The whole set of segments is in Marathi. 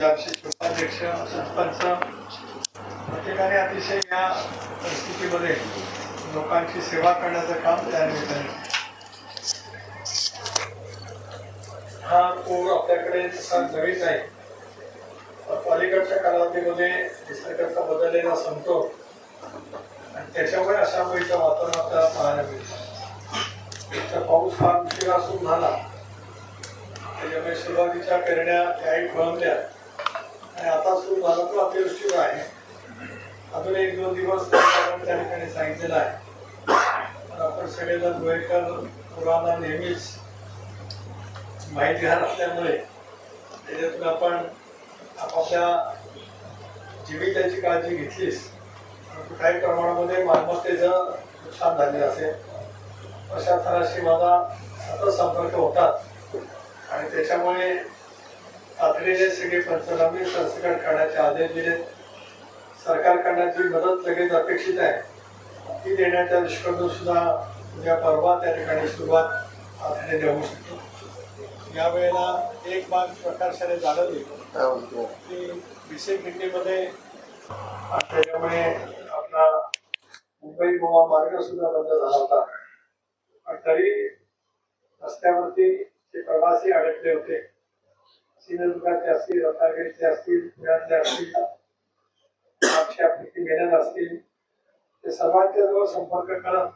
उपाध्यक्ष सरपंच प्रत्येकाने अतिशय या परिस्थितीमध्ये लोकांची सेवा करण्याचं काम त्या निमित्ताने हा पूर आपल्याकडे तसा नवीन आहे. अलीकडच्या कालावधीमध्ये निसर्गाचा बदललेला समतोल आणि त्याच्यामुळे अशा वेळीचं वातावरण आपल्याला पाहायला मिळतं. तर पाऊस फार उशिरा सुरू झाला, त्याच्यामुळे सुरुवातीच्या पेरण्या त्याही खोळंबल्या आणि आता सुरू झाला तो अतिवृष्टी आहे. अजून 1-2 दिवस त्या ठिकाणी सांगितलेलं आहे. आपण सगळेजण गोयकर पुराणा नेहमीच माहितीगार असल्यामुळे त्याच्यातून आपण आपापल्या जीविताची काळजी घेतलीच, परंतु काही प्रमाणामध्ये मालमत्तेचं नुकसान झाले असेल. प्रशासनाशी माझा सतत संपर्क होतात आणि त्याच्यामुळे तातडीने सगळे पंचनामे सरसकट करण्याचे आदेश दिले. सरकारकडनं जी मदत लगेच अपेक्षित आहे ती देण्याच्या दृष्टीने सुद्धा उद्या परवा त्या ठिकाणी सुरुवात तातडीने होऊ शकतो. यावेळेला एक बाब प्रकर्षाने जाणवली की विसेखिंडीमध्ये त्याच्यामुळे आपला मुंबई गोवा मार्ग सुद्धा बंद झाला होता. पण तरी रस्त्यावरती जे प्रवासी अडकले होते, सिंधुदुर्गाचे असतील, रत्नागिरीचे असतील, पुण्यातले असतील, मेनन असतील, ते सर्वांच्या जवळ संपर्क करत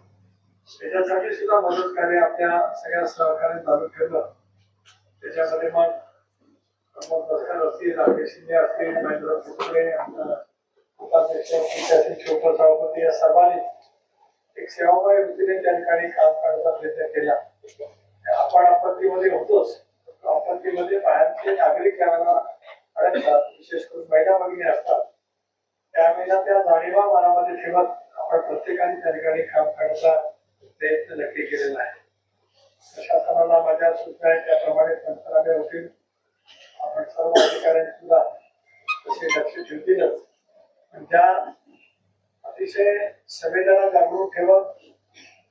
त्याच्यासाठी सुद्धा मदत कार्य आपल्या सगळ्या सहकार्याने चालू ठेवलं. त्याच्यामध्ये मग प्रमोद बस्कर असतील, राकेश शिंदे असतील, महेंद्र कुकडे, उपाध्यक्ष छोटे सभापती या सर्वांनी एक सेवामय वृत्तीने त्या ठिकाणी काम करण्याचा प्रयत्न केला. आपण आपत्तीमध्ये होतोच, आपत्तीमध्ये बाहेरचे नागरिक याला अडकतात, विशेष करून महिला भगिनी असतात. त्यावेळेला त्या जाणीवा मनामध्ये ठेवत आपण प्रत्येकाने त्या ठिकाणी काम करण्याचा प्रयत्न नक्की केलेला आहे. प्रशासनाला माझ्या सूचना आहेत त्याप्रमाणे पंचनामे होतील. आपण सर्व अधिकाऱ्यांनी सुद्धा तसे लक्ष ठेवतीलच. ज्या अतिशय संवेदना जागरूक ठेवत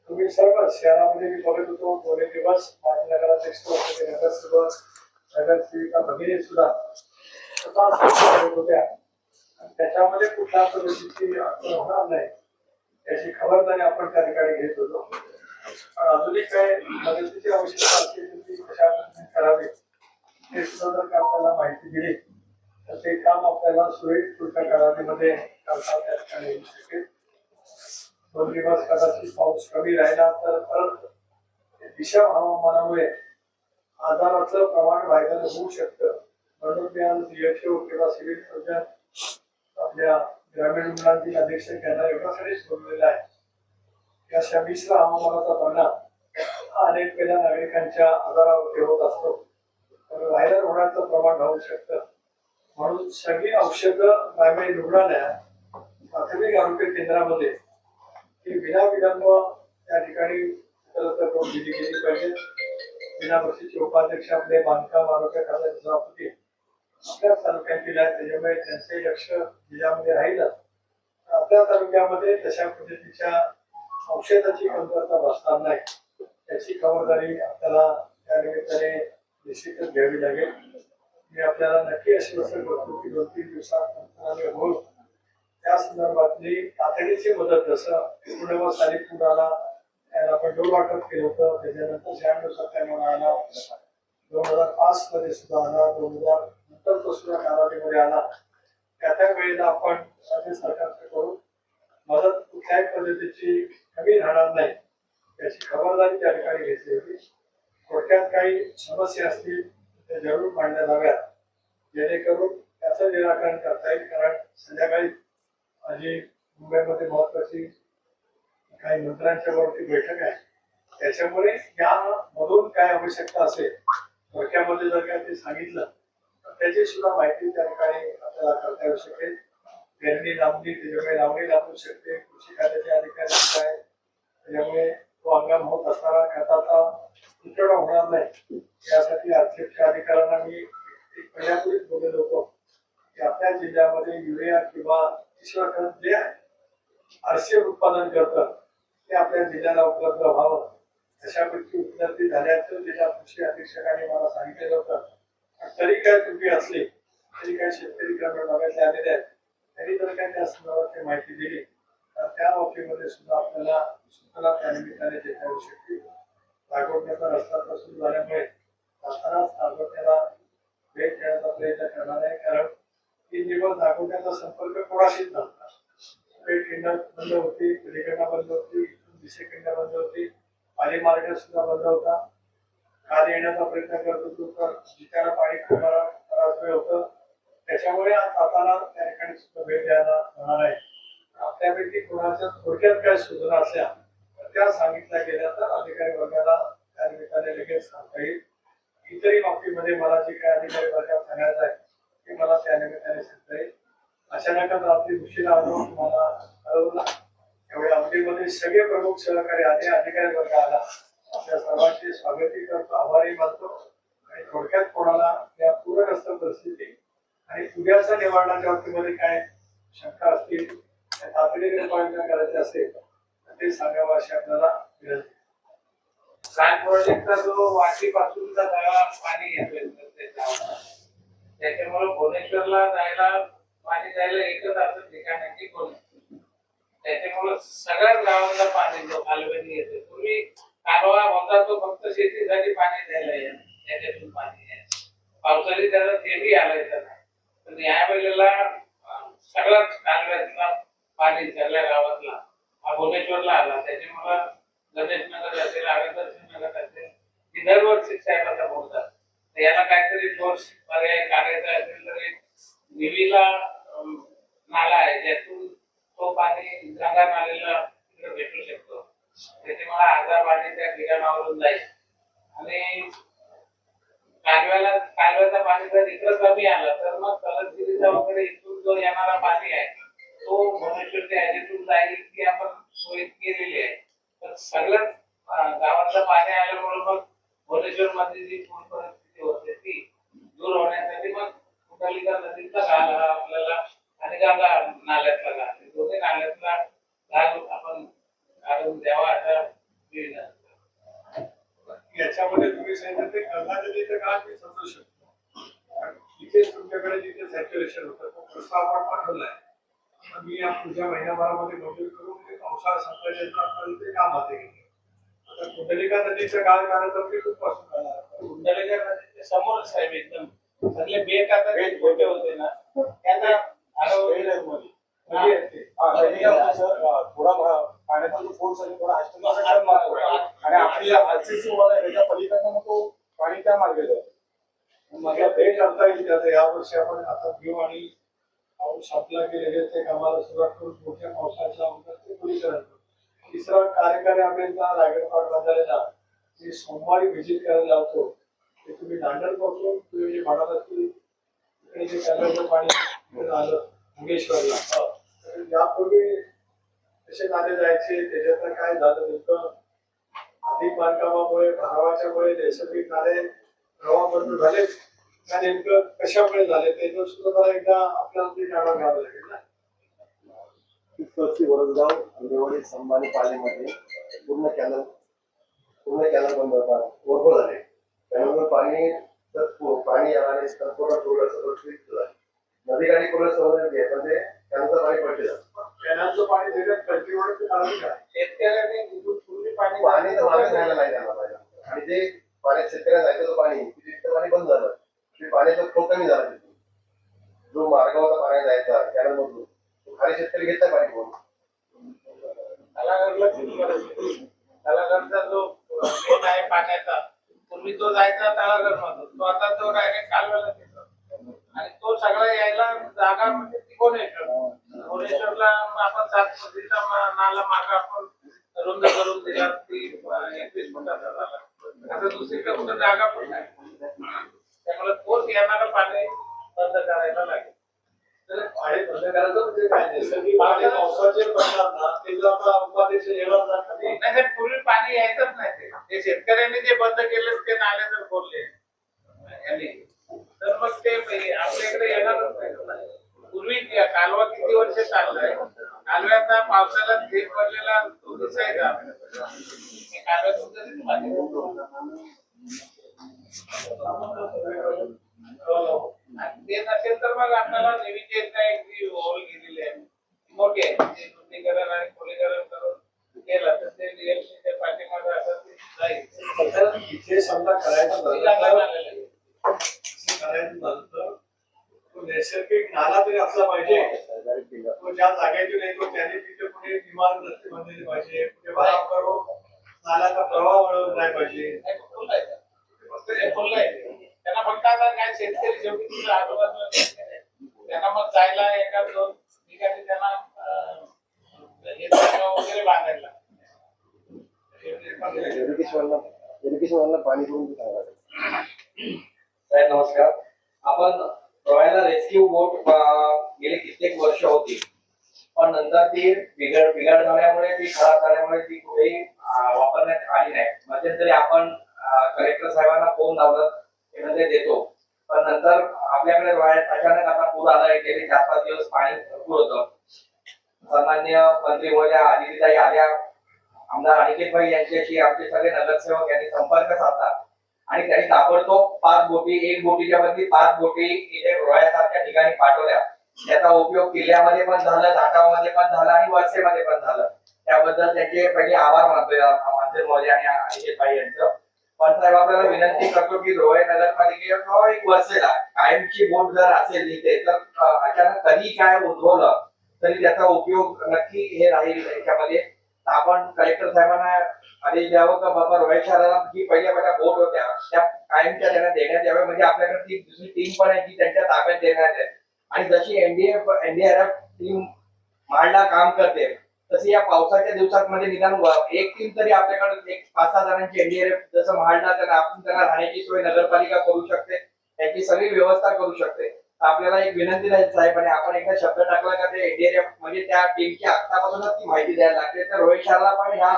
तुम्ही सर्व शहरामध्ये मी बघत होतो 2 दिवस माझ्या नगराध्यक्ष नगरसेवक नगरसेविका भगिनी सुद्धा करत होत्या. त्याच्यामध्ये कुठल्या पद्धतीची अडचण होणार नाही याची खबरदारी आपण त्या ठिकाणी घेत होतो. पण अजूनही काय मदतीची आवश्यकता असते ती कशा पद्धतीने करावी हे सुद्धा जर आपल्याला माहिती दिली तर ते काम आपल्याला सुरळीत पुढच्या कालावधीमध्ये करता त्या ठिकाणी येऊ शकेल. 2 दिवस कदाचित पाऊस कमी राहिला तर परत दिशा हवामानामुळे आजाराचं प्रमाण वाढायला होऊ शकतं. म्हणून मी आज DHO किंवा सिव्हिल सर्जन आपल्या ग्रामीण रुग्णालयातील अधीक्षक यांना एवढ्यासाठीच बोललेला आहे की अशा मिश्र हवामानाचा परिणाम अनेक वेळा नागरिकांच्या आजारावरती होत असतो, तर व्हायरल होण्याचं प्रमाण वाढू शकतं. म्हणून सगळी औषधं ग्रामीण रुग्णालयात प्राथमिक आरोग्य केंद्रामध्ये ही विनाविलंब त्या ठिकाणी उपलब्ध करून दिली गेली पाहिजे. विनावर्षीचे उपाध्यक्ष आपले बांधकाम आरोग्य खात्याचे सभापती आपल्या तालुक्यातील आहेत, त्याच्यामुळे त्यांचंही लक्ष जिल्ह्यामध्ये राहिलं. आपल्या तालुक्यामध्ये तशा पद्धतीच्या औषधाची कमतरता भासणार नाही याची खबरदारी आपल्याला त्या निमित्ताने निश्चितच घ्यावी लागेल. मी आपल्याला नक्की आश्वासन करतो की 2-3 दिवसात पंचनामे होईल. त्या संदर्भातली तातडीची मदत जसं पूर्ण साली पूर आला त्याला आपण डोल वाटप केलं होतं, त्याच्यानंतर 96 आला, 2005 मध्ये सुद्धा आला, 2000 नंतर तो सुद्धा कालावधीमध्ये आला. त्या वेळेला आपण राज्य सरकारकडून मदत कुठल्याही पद्धतीची कमी राहणार नाही याची खबरदारी त्या ठिकाणी घेतली होती. थोडक्यात काही समस्या असतील त्या जरूर मांडल्या जाव्यात जेणेकरून त्याचं निराकरण करता येईल. कारण संध्याकाळी माझी मुंबईमध्ये महत्वाची काही मंत्र्यांच्या वरती बैठक आहे, त्याच्यामुळे यामधून काय आवश्यकता असेल थोडक्यामध्ये जर काय ते सांगितलं तर त्याची सुद्धा माहिती त्या ठिकाणी आपल्याला करता येऊ शकेल. पेरणी लावणी त्याच्यामुळे लावणी लागू शकते, कृषी खात्याचे अधिकारी सुद्धा आहेत, त्याच्यामुळे तो हंगाम होत असताना खताचा तुटवडा होणार नाही यासाठी आर्थिक अधिकाऱ्यांना मी पहिल्यापूर्वीच बोललेलो होतो की आपल्या जिल्ह्यामध्ये युरिया किंवा ईश्वर खत जे RCF उत्पादन करतं ते आपल्या जिल्ह्याला उपलब्ध व्हावं अशापैकी उपलब्धी झाल्याचं त्याच्या कृषी अधीक्षकांनी मला सांगितलेलं होतं. तरी काय त्रुटी असली तरी काही शेतकरी ग्रामीण भागातले आलेले आहेत त्यांनी जर काही त्या संदर्भात माहिती दिली तर त्या बाबतीमध्ये सुद्धा आपल्याला सूचना त्या निमित्ताने देता येऊ शकतील. नागोठण्याचा रस्ता तर सुरू झाल्यामुळे जातानाच नागोठण्याला भेट देण्याचा प्रयत्न करणार आहे, कारण 3 दिवस नागोठण्याचा संपर्क कोणाशीच नव्हता. पेठ खिंड बंद होती, पलीकडा बंद होती, दिशे खिंड बंद होती, पाणी मार्ग सुद्धा बंद होता. खाली येण्याचा प्रयत्न करत होतो तर जिथ्याला पाणी खूप बराच वेळ होतं. त्याच्यामुळे आज जाताना त्या ठिकाणी सुद्धा भेट द्यायला होणार आहे. आपल्यापैकी कोणाच्या थोडक्यात काय सूचना असल्या तर त्या सांगितल्या गेल्या तर अधिकारी वर्गाला त्या निमित्ताने लगेच सांगता येईल. इतरही बाबतीमध्ये मला जे काय अधिकारी वर्गात सांगायचं आहे ते मला त्या निमित्ताने सांगता येईल. अचानकच रात्री उशिरा आलो तुम्हाला कळवला. एवढ्या अवधीमध्ये सगळे प्रमुख सहकारी आले, अधिकारी वर्ग आला. आपल्या सर्वांचे स्वागतही करतो, आभारही मानतो आणि थोडक्यात कोणाला या पूरग्रस्त परिस्थिती आणि उद्याचा निवारणाच्या बाबतीमध्ये काय शंका असतील तातडीने उपाययोजना करायचे असेल तर ते सांगावं अशी आपल्याला विनंती. काय प्रोजेक्टचा जो वाशीपासूनचा सगळा पाणी येतोय त्याच्यामुळे भुवनेश्वरला जायला पाणी जायला एकच असं ठिकाण आहे की भुवनेश्वर. त्याच्यामुळे सगळ्याच गावांना पाणी जो कालव्याने येते. पूर्वी कालवा होता तो फक्त शेतीसाठी पाणी द्यायला यायचं, त्याच्यातून पाणी यायचं. पावसाळी त्याला तेही आलायचं नाही. पण या वेळेला सगळ्याच कालव्यातला पाणी सगळ्या गावातला हा भुवनेश्वरला आला. त्याच्यामुळे गणेशनगर असेल, आगरदर्शन नगर असेल, ही दरवर्षी साहेब आता बोलतात. याला काहीतरी ठोस पर्याय काढायचा असेल तर एक निवीला नाला आहे ज्यातून तो पाणी गंगा नालेला भेटू शकतो. त्याच्यामुळे अर्धा पाणी त्या ठिकाणावरून जाईल आणि कालव्याचा पाणी जर इकडं कमी आलं तर मग कलसगिरीचा वगैरे इथून जो येणारा पाणी आहे तो भुवनेश्वरच्या ह्याच्यातून जाईल की आपण सोयी केलेली आहे. तर सगळ्याच गावातलं पाणी आल्यामुळे मग भुवनेश्वर मध्ये जी पूर परिस्थिती होते ती दूर होण्यासाठी मग कुंडलिका नदीचा घाल हा आपल्याला आणि गंगा नाल्यातला घाल, दोन्ही नाल्यातला घाल आपण काढून द्यावा असा याच्यामध्ये तुम्ही सांगितलं ते गंगा नदीचं काम मी समजू शकतो. तिथेच तुमच्याकडे जिथे सॅच्युरेशन होतं तो प्रस्ताव आपण पाठवलाय. मी या पुढच्या महिन्याभरामध्ये मंजूर करून ते पावसाळा संपल्यानंतर आपल्याला ते काम हाती घेतलं. आता कुंडलिका नदीचं गाळ काढायचं ते खूप पासून करणार. कुंडलिका नदीच्या समोरच साहेब एकदम सगळे बेट आता छोटे होते ना त्यांना थोडा पाण्याचा जो फोर्स आहे थोडा आणि आपली आरसीसी याच्या पलीकडनं मग तो पाणी त्या मार्गे जातो. मला ते करता येईल आता यावर्षी आपण आता घेऊ आणि पाऊस आपला गेलेले ते कामाला सुरुवात करून मोठ्या पावसाच्या अगोदर ते पुढे करायचं. तिसरा कार्यकारी अभियंता रायगड बांधायला मी सोमवारी व्हिजिट करायला लावतो. ते तुम्ही दांडल पासून तुम्ही जे म्हणालात की इकडे जे कॅनलचं पाणी आलं मुंगेश्वरला यापूर्वी कसे नाले जायचे त्याच्यात काय झालं नेमकं अधिक बांधकामामुळे भरावाच्यामुळे नैसर्गिक नाले प्रवाह बंद झाले का नेमकं कशामुळे झाले त्याचं सुद्धा जरा एकदा आपल्याला ते जाणून घ्यावं लागेल ना. वरसगाव अंगणवाडी संभाजी पालेमध्ये पूर्ण कॅनल बंद होता, ओव्हरफ्लो झाले. त्यामुळे पाणी आल्याने पूर्ण सगळं झालं. नदीकाठी पूर्ण सवलत म्हणजे कॅनलचं पाणी पडले जातं. कॅनलचं पाणी देण्यात कंटिन्यूचं कारण काय? शेतकऱ्याने पूर्वी पाणी तर मागे जायला नाही द्यायला पाहिजे. आणि जे पाणी शेतकऱ्यांना जायचं पाणी तिथं पाणी बंद झालं. ते पाण्याचा फ्लो कमी झाला. तिथून जो मार्ग होता पाणी जायचा कॅनल मधून खाली शेतकरी घेतला पाणी घेऊन तलागडचा जो मेन आहे पाण्याचा पूर्वी तो जायचा तलागड मधून, तो आता तो डायरेक्ट कालव्याला येतो आणि तो सगळा यायला जागा म्हणजे ती भुवनेश्वरला आपण 7 फुटीचा नाला मार्ग आपण रुंद करून दिला ती 21 फुटाचा झाला. आता दुसरीकडे कुठं जागा पण नाही. त्यामुळे तोच येणारं पाणी बंद करायला लागेल. पाणी बंद करायचं म्हणजे काय नैसर्गिक पाणी पावसाचे पडणार ना ते जर आपला उत्पादित येणार ना खाली नाही पूर्वी पाणी यायचंच नाही. ते शेतकऱ्यांनी जे बंद केले ते नाले जर खोलले यांनी तर मग ते आपल्याकडे येणारच नाही. पूर्वी कालवा किती वर्ष चाललाय, कालव्याचा पावसाला थेट पडलेला तो दिसायचा कालव्यातून ते नसेल तर नला नेहमीची एक ना एक जी होल गेलेली आहे ती मोठी आहे ते शुद्धीकरण आणि खोलीकरण करून केलं तर ते रिअलशीच्या पाठीमागे असं ते जाईल तर इथे समजा करायचं ती झालं जागा तर झालेलं आहे. करायचं झालं तर तो नैसर्गिक नाला तरी असला पाहिजे. सरकारी केंद्र. तो ज्या जागेची नाही तो त्याने तिथे कुठे इमारत रस्ते बांधलेली पाहिजे, कुठे भराव करून नाल्याचा प्रवाह वळवला नाही पाहिजे. नाही, खुलं आहे. फक्त हे खुलं आहे. त्यांना फक्त आता काय शेतकरी शेवटी तिथं आजूबाजूला शेतकरी आहेत. त्यांना मग जायला एका दोन ठिकाणी त्यांना हे जागा वगैरे बांधायला लागतं. एज्युकेशनला पाणी करून ते सांगायला लागेल. साहेब नमस्कार. आपण रॉयला रेस्क्यू बोट गेली कित्येक वर्ष होती, पण नंतर ती बिघाड झाल्यामुळे ती खराब झाल्यामुळे ती कुठेही वापरण्यात आली नाही. मध्यंतरी आपण कलेक्टर साहेबांना फोन लावलं ते म्हणजे देतो, पण नंतर आपल्याकडे रॉयल अचानक आता पूर आला. गेले 4-5 दिवस पाणी भरपूर होतं. सन्मान्य मंत्री महोदया आदितीताई आल्या, आमदार अनिकेत भाई यांच्याशी आमचे सगळे नगरसेवक यांनी संपर्क साधला आणि त्यांनी ताबडतोब 5 बोटी, एक बोटीच्या बदली 5 बोटी इथे रोह्यासारख्या ठिकाणी पाठवल्या. त्याचा उपयोग किल्ल्यामध्ये पण झाला, घाटामध्ये पण झाला आणि वरसेमध्ये पण झालं. त्याबद्दल त्यांचे पहिले आभार मानतोय मंत्री महोदय आणि अनिकेत भाई यांचं. पण साहेब आपल्याला विनंती करतो की रोहे नगरपालिकेला एक वरसेला कायमची बोट जर असेल इथे तर अचानक कधी काय उद्भवलं तरी त्याचा उपयोग नक्की हे राहील याच्यामध्ये. आपण कलेक्टर साहेबांना आदेश द्यावं का बाबा रोहित शहराला जी पहिल्या बोट होत्या त्या कायमच्या त्यांना देण्यात याव्या, म्हणजे आपल्याकडे ती दुसरी टीम पण आहे जी त्यांच्या ताब्यात देण्यात आहे. आणि जशी एनडीआरएफ टीम माडला काम करते तशी या पावसाच्या दिवसांमध्ये निदान एक टीम तरी आपल्याकडे एक 5-6 जणांची एनडीआरएफ जसं माडला तर आपण त्यांना राहण्याची सोय नगरपालिका करू शकते, त्याची सगळी व्यवस्था करू शकते. आपल्याला एक विनंती राहील साहेब, आणि आपण एकदा शब्द टाकला का ते एनडीआरएफ म्हणजे त्या टीमची आतापासूनच ती माहिती द्यायला लागते. तर रोहित शहराला पण ह्या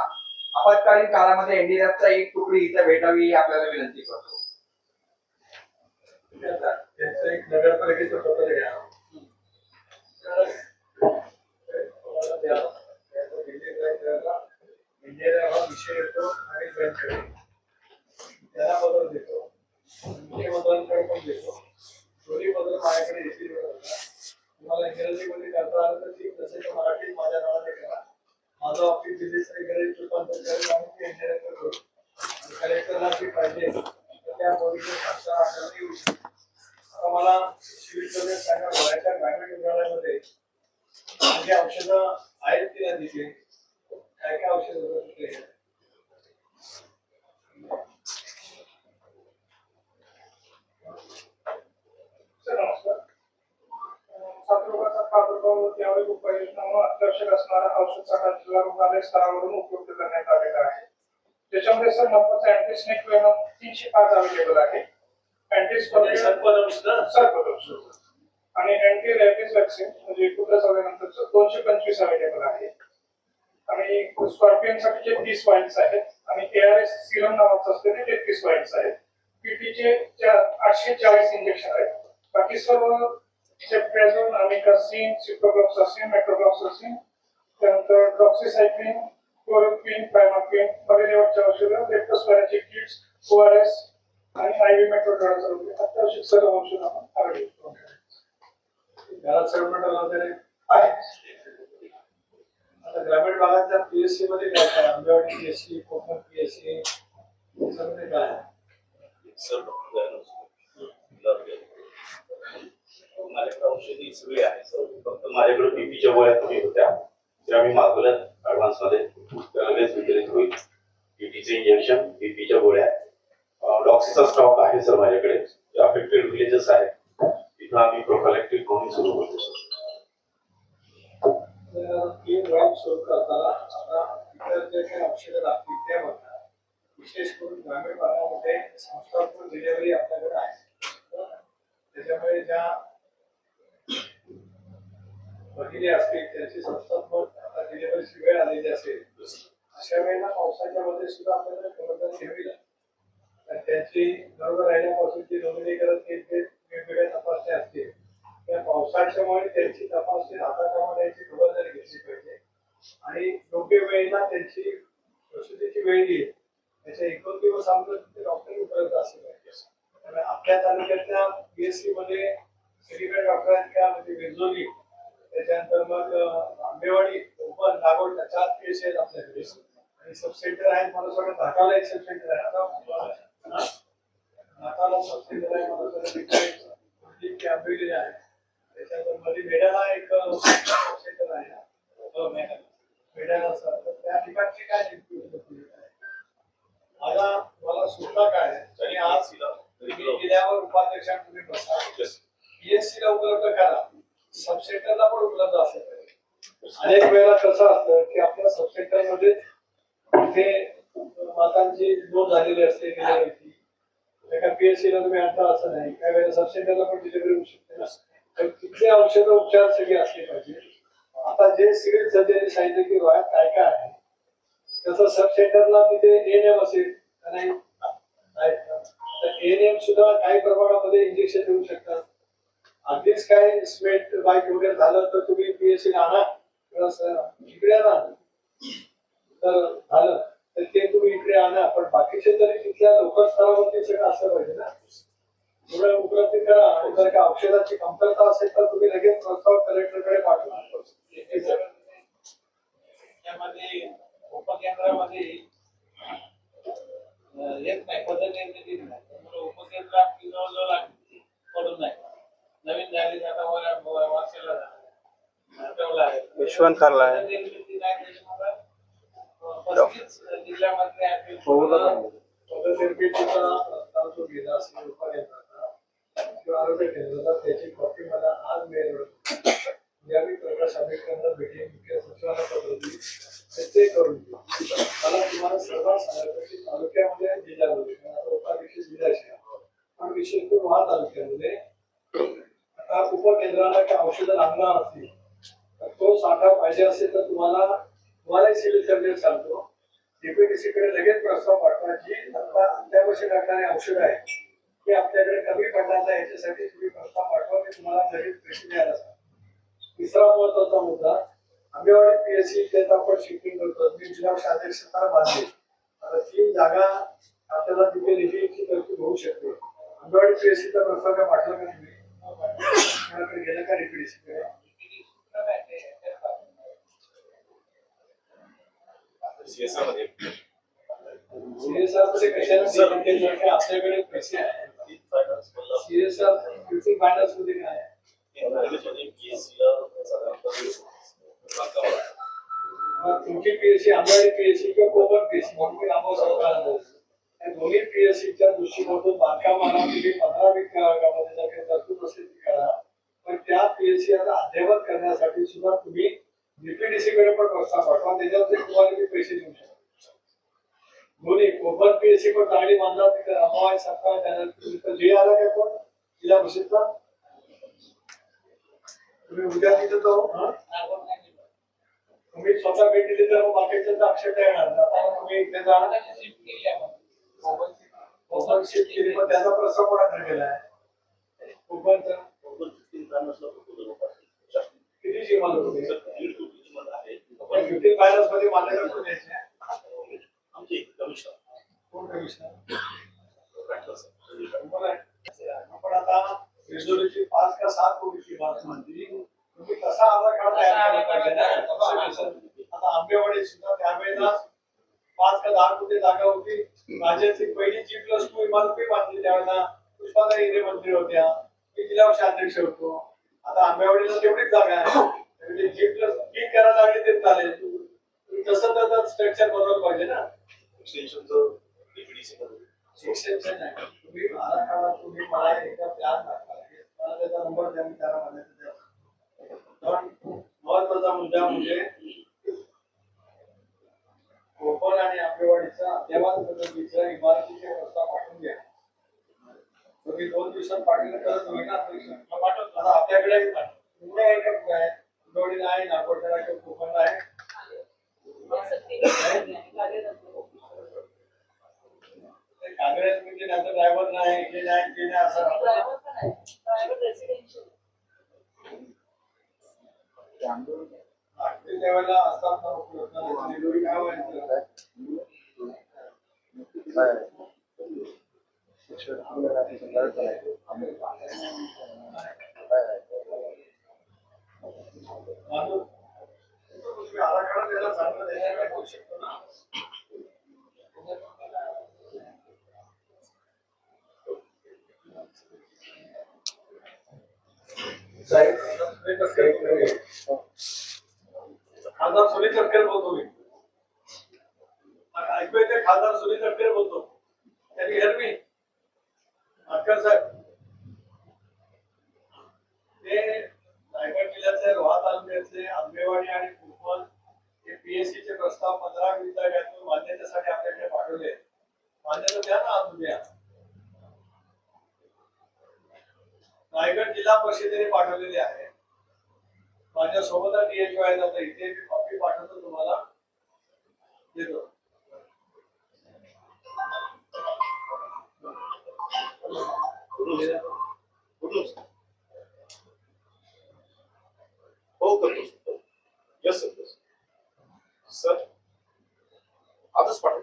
आपत्कालीन काळामध्ये एनडीआरएफचा एक तुकडी इथं भेटावी ही आपल्याला विनंती करतो. त्याचं एक नगरपालिकेचं पत्र घ्या. इंडिया हा विषय येतो आणि त्याला पत्र देतो, मुख्यमंत्र्यांकडे पण देतो. दोन्ही पत्र माझ्याकडे येतील. तुम्हाला इंग्रजीमध्ये करता आलं तर ठीक, नसेल तर मराठीत माझ्या नावाने करा. माझं ऑफिस दिल्लीकडे रूपांतर करेल आणि ते इंडियाकडे करू. कलेक्टरला जी पाहिजे तर त्या बोलीचे भाषा आपल्याला येऊ शकते. आता मला सिव्हिल सांगा, गोव्याच्या ग्रामीण रुग्णालयामध्ये म्हणजे औषधं आहेत की नाही तिथे, काय काय औषध होतं तिथे? सर नमस्कार. साथरोगाचा प्रादुर्भाव त्यावेळी उपाययोजनांवर आकर्षक असणारा औषध साठा जिल्हा रुग्णालय स्तरावरून उपयुक्त करण्यात आलेला आहे. त्याच्यामध्ये सर महत्वाचा अँटीस्नेक वेनम 305 अवेलेबल आहे. सर्पदंश आणि अँटी रॅबिस वॅक्सिन म्हणजे कुत्रा चावल्यानंतरचं 225 अवेलेबल आहे. आणि स्कॉर्पियन साठीचे 30 वाईल्स आहेत आणि एआरएस सिरम नावाचं असलेले 33 वाईल्स आहेत. पीटीचे 840 इंजेक्शन आहेत. बाकी सर्व सेफ्ट्राझोन, अमिकासिन, सिप्रोफ्लॉक्सासिन, मेट्रोफ्लॉक्सासिन, त्यानंतर ड्रॉक्सीसायक्लिन, क्लोरोक्विन, प्रायमाक्विन, मलेरियावरच्या औषधं, लेप्टोस्पायराचे किट्स, ओआरएस आणि आयव्ही मेट्रोडॉलचा अत्यावश्यक सर्व औषध आपण अवेलेबल घरात सर्वमेंटल वगैरे आहे. आता ग्रामीण भागातल्या पीएससी मध्ये काय काय, आंबेवाडी पीएससी, कोकण पीएससी याच्यामध्ये काय आहे? माझ्याकडे औषधी सगळी आहे सर. फक्त माझ्याकडे बीपीच्या गोळ्या कमी होत्या, त्या मी मागवल्या ऍडव्हान्स मध्ये, त्या लगेच वितरित होईल. बीपीचे इंजेक्शन, बीपीच्या गोळ्या, डॉक्सीचा स्टॉक आहे सर माझ्याकडे. अफेक्टेड विलेजेस आहेत तिथं आम्ही प्रोफायलॅक्टिक मोहीम सुरू करतो सर. तीन वाईट सुरू करताना आता इतर जे काही औषधं लागतील त्यामध्ये विशेष करून ग्रामीण भागामध्ये संस्थात्मक डिलिव्हरी आपल्याकडे आहे. त्याच्यामुळे ज्या भगिनी असतील त्यांची संस्थात्मक डिलिव्हरीची वेळ आलेली असेल अशा वेळेला पावसाच्या मध्ये सुद्धा आपल्याला खबरदारी घ्यावी लागते. त्यांची बरोबर राहिल्यापासूनची नोंदणी करत वेगवेगळ्या तपासण्या असतील, त्या पावसाच्यामुळे त्यांची तपासणी हाता कामा द्यायची खबरदारी घेतली पाहिजे आणि योग्य वेळेला त्यांची प्रसूतीची वेळ येईल त्याच्या 1-2 दिवस अगोदर डॉक्टर उपलब्ध असले पाहिजे. त्यामुळे आपल्या तालुक्यातल्या पीएससी मध्ये सगळीकडे डॉक्टर आहेत का म्हणजे वेजोली, त्याच्यानंतर मग आंबेवाडी, कोकण, नागोड, 4 पीएस आहेत आपल्याकडे आणि सब सेंटर आहेत. मला असं वाटतं ढाकाला एक सब सेंटर आहे आता, ढाकाला सब सेंटर आहे. मला असं वाटतं आंबेवली आहे. त्याच्यानंतर मध्ये मेढ्याला एक सब सेंटर आहे, मेढ्याला त्या ठिकाणची काय नेमकी उपलब्धी आहे? मला सूचना काय आहे आणि आज तुम्ही गेल्यावर उपाध्यक्षांना तुम्ही बसा, PSC ला उपलब्ध करा, सब सेंटरला पण उपलब्ध असेल पाहिजे. अनेक वेळेला कसं असतं की आपल्या सब सेंटर मध्ये तिथे मातांची नोंद झालेली असते गेल्या वर्षी, एका PSC ला तुम्ही आणता असं नाही, काही वेळेला सब सेंटरला पण डिलिव्हरी होऊ शकते ना, तर तिथले औषध उपचार सगळे असले पाहिजे. आता जे सिव्हिल सर्जन सांगितलं की रोयात काय काय आहे, तसं सब सेंटरला तिथे ANM असेल का नाही, तर ANM सुद्धा काही प्रमाणामध्ये इंजेक्शन देऊ शकतात. अगदीच काय स्वेट बाईट वगैरे झालं तर तुम्ही PSC ला आणा किंवा इकडे आणा, तर झालं तर ते तुम्ही इकडे आणा, पण बाकीचे तरी तिथल्या लोकल स्तरावरती सगळं असलं पाहिजे ना, थोडं उपलब्ध करा. आणि जर का औषधाची कमतरता असेल तर तुम्ही लगेच प्रस्ताव कलेक्टरकडे पाठवा. त्यामध्ये उपकेंद्रामध्ये येत नाही, पद्धती नाही, त्यामुळे उपकेंद्र आपली जवळजवळ पडून नाही. नवीन झाली आता वाचेला यशवंत कारला आहे. निर्मिती नाही, त्याच्यामुळे 35 जिल्ह्यामध्ये पद्धतनिर्मितीचा प्रस्ताव जो गेला असेल उपकेंद्राचा किंवा आरोग्य केंद्राचा, त्याची कॉपी मला आज मिळेल. यावेळी प्रकाश आंबेडकरांना भेटेल, मुख्य सचिवांना पत्र दिली, ते करून देऊ. मला तुम्हाला सर्वात सांगायचं की तालुक्यामध्ये जिल्ह्यामध्ये उपाध्यक्ष जिल्ह्याचे पण विशेष करून हा तालुक्यामध्ये आता उपकेंद्राला काही औषधं लागणार असतील तर तो साठा पाहिजे असेल तर तुम्हालाही सिव्हिल सर्जन सांगतो, DPDC कडे लगेच प्रस्ताव पाठवा. जी आता अत्यावश्यक लागणारी औषधं आहे ती आपल्याकडे कमी पडणार नाही याच्यासाठी तुम्ही प्रस्ताव पाठवा, मी तुम्हाला लगेच पैसे द्यायला सांगतो. तिसरा महत्वाचा मुद्दा, आंबेवाडी PSC त्यात आपण शिफ्टिंग करतो. मी जिल्हा अध्यक्षता बांधली, आता 3 जागा आपल्याला तिथे निधीची तरतूद होऊ शकते. आंबेवाडी PSC चा प्रस्ताव काय पाठवला का तुम्ही? गेलं का DPDC कडे? CSR मध्ये CSR मध्ये कशाला ते जर का आपल्याकडे पैसे आहेत, CSR फायनान्स मध्ये काय आहे? तुमची PSC आंबेवाडी PSC किंवा कोकण PSC म्हणून नामो सरकार, या दोन्ही PSC च्या दृष्टिकोनातून बांधकामाला तुम्ही 15-20 गावामध्ये जर काही तरतूद असेल ती करा, पण त्या PSC आता अद्ययावत करण्यासाठी सुद्धा तुम्ही DPDC कडे पण प्रस्ताव पाठवा, त्याच्यावर तुम्हाला मी पैसे देऊ शकतो. दोन्ही कोकण PSC पण चांगली बांधला, तिथे रमाबाई सरकार त्यानंतर जे आला काय कोण जिल्हा परिषदचा, तुम्ही उद्या तिथे जाऊ, तुम्ही स्वतः भेट दिली तर बाकीच्या अक्षर येणार. आता तुम्ही इथे जा, कोकण शिफ्ट केली पण त्याचा प्रस्ताव कोणाकडे गेला आहे? कोकणचा किती जिमाल होते? 15 फायनान्स मध्ये माझ्याकडे कोण द्यायचे? कोण कमिशनर? आपण आता रिझोल्यूची 5 का 7 कोटीची बात म्हणली, तुम्ही कसा आधार कार्ड तयार केला पाहिजे ना. आता आंबेवाडी सुद्धा त्यावेळेला 5 का 10 कोटी जागा होती. राज्याची पहिली G+2 इमारत बांधली, त्यावेळेला पुष्पाताई हिरे मंत्री होत्या, मी जिल्हा अध्यक्ष होतो. आता आंबेवाडीला तेवढीच जागा आहे, G+3 करायला लागली ते चालेल. तसं तर स्ट्रक्चर बनवलं पाहिजे ना. एक्सटेन्शन नाही, तुम्ही आधार कार्ड तुम्ही मला एकदा प्लॅन दाखवा, मला त्याचा नंबर द्या, मी त्याला म्हणायचं द्या. पण महत्वाचा मुद्दा म्हणजे कोकण आणि आंबेवाडीचा अद्ययावत पद्धतीच्या इमारतीचे प्रस्ताव पाठवून द्या. तुम्ही 2 दिवसात पाठवलं तरच होईल ना. पाठवतो आता आपल्याकडे आंबेवाडीला आहे, नागोठ्याला किंवा कोकणला आहे. काँग्रेस म्हणजे त्यांचा ड्रायव्हर नाही, हे नाही, ते नाही असं त्यावेळेला असतात ना उपयोग डिलिव्हरी काय व्हायचं. माणूस तुम्ही आराखडा त्याला चांगला देण्याकडे होऊ शकतो ना. साहेब खासदार सुनील तटकरे बोलतो मी. ऐकू येते? खासदार सुनील तटकरे बोलतो. कॅन यू हिअर मी? अटकर साहेब, ते रायगड जिल्ह्याचे रोहा तालुक्यातले आंबेवाडी आणि कुपन हे PSC चे प्रस्ताव 15-20 जागांतून मान्यतेसाठी आपल्याकडे पाठवले. मान्यता द्या ना आज उद्या. रायगड जिल्हा परिषदेने पाठवलेली आहे. माझ्या सोबत DHO आहे ना, तर इथे मी कॉपी पाठवतो तुम्हाला, देतो. हो करतो. Yes sir. सर आजच पाठव.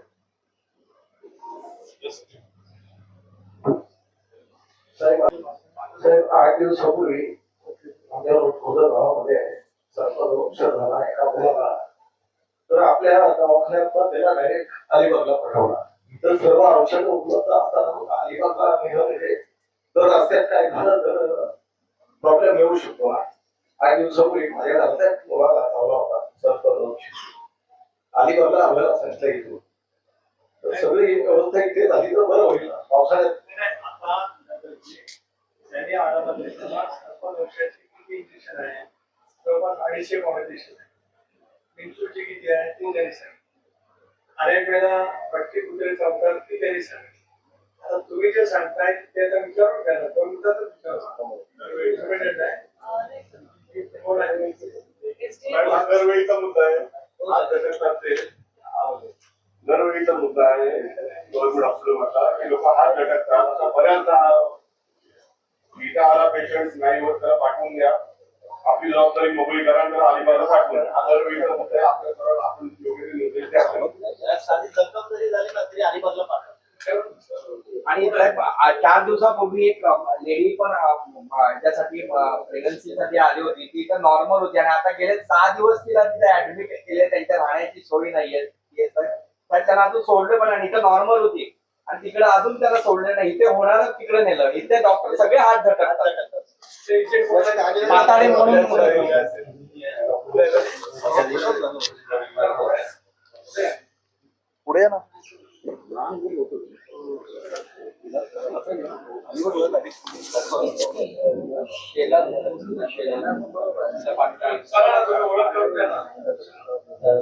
Yes sir. साहेब 8 दिवसापूर्वी आमच्या खुर्द गावामध्ये सर्पदंश झाला एका मुलाला. तर आपल्या दवाखान्यात त्याला डायरेक्ट अलिबागला पाठवला. तर सर्व औषधं उपलब्ध असताना अलिबागला निघालेले तर रस्त्यात काय झालं तर प्रॉब्लेम येऊ शकतो ना. 8 दिवसापूर्वी माझ्या घरात मुलाला चावला होता सर्पदंश. अलिबागला आम्हाला सांगितलं इथून. तर सगळी व्यवस्था इथे झाली तर बरं होईल. पावसाळ्यात त्यांनी आढावा घेतला. सर्पदंशाची किती इंजेक्शन आहे? जवळपास 250 कॉम्बिनेशन आहे. विंचूची किती आहे ती त्यांनी सांगितली. अनेक वेळा पट्टी कुत्रे चावतात ती त्यांनी सांगितली. आता तुम्ही जे सांगताय ते आता विचारून घ्या ना. तो मुद्दा तर विचारू आहे. कोण आहे? दरवेळीचा मुद्दा आहे. दरवेळीचा मुद्दा आहे गव्हर्नमेंट हॉस्पिटलमधला की लोक हात झटकतात. असा बऱ्याचदा इथं आला पेशंट नाही होत त्याला पाठवून द्या. आपली जबाबदारी मोकळी करा तर अलिबागला पाठवून द्या. हा दरवेळीचा मुद्दा आहे. आपल्याकडे आपण योग्य ते निर्देश द्या. साधी जखम जरी झाली ना तरी अलिबागला पाठवा. आणि साहेब 4 दिवसापूर्वी एक लेडी पण त्यासाठी प्रेग्नन्सीसाठी आली होती. ती तर नॉर्मल होती आणि आता गेले 6 दिवस तिला तिथे ऍडमिट केले. त्यांच्या राहण्याची सोय नाहीये. त्यांना अजून सोडलं पण आणि इथं नॉर्मल होती आणि तिकडे अजून त्याला सोडलं नाही. इथे होणार तिकडे नेलं. इथे डॉक्टर सगळे हात झटकतात. माताडे म्हणून पुढे ना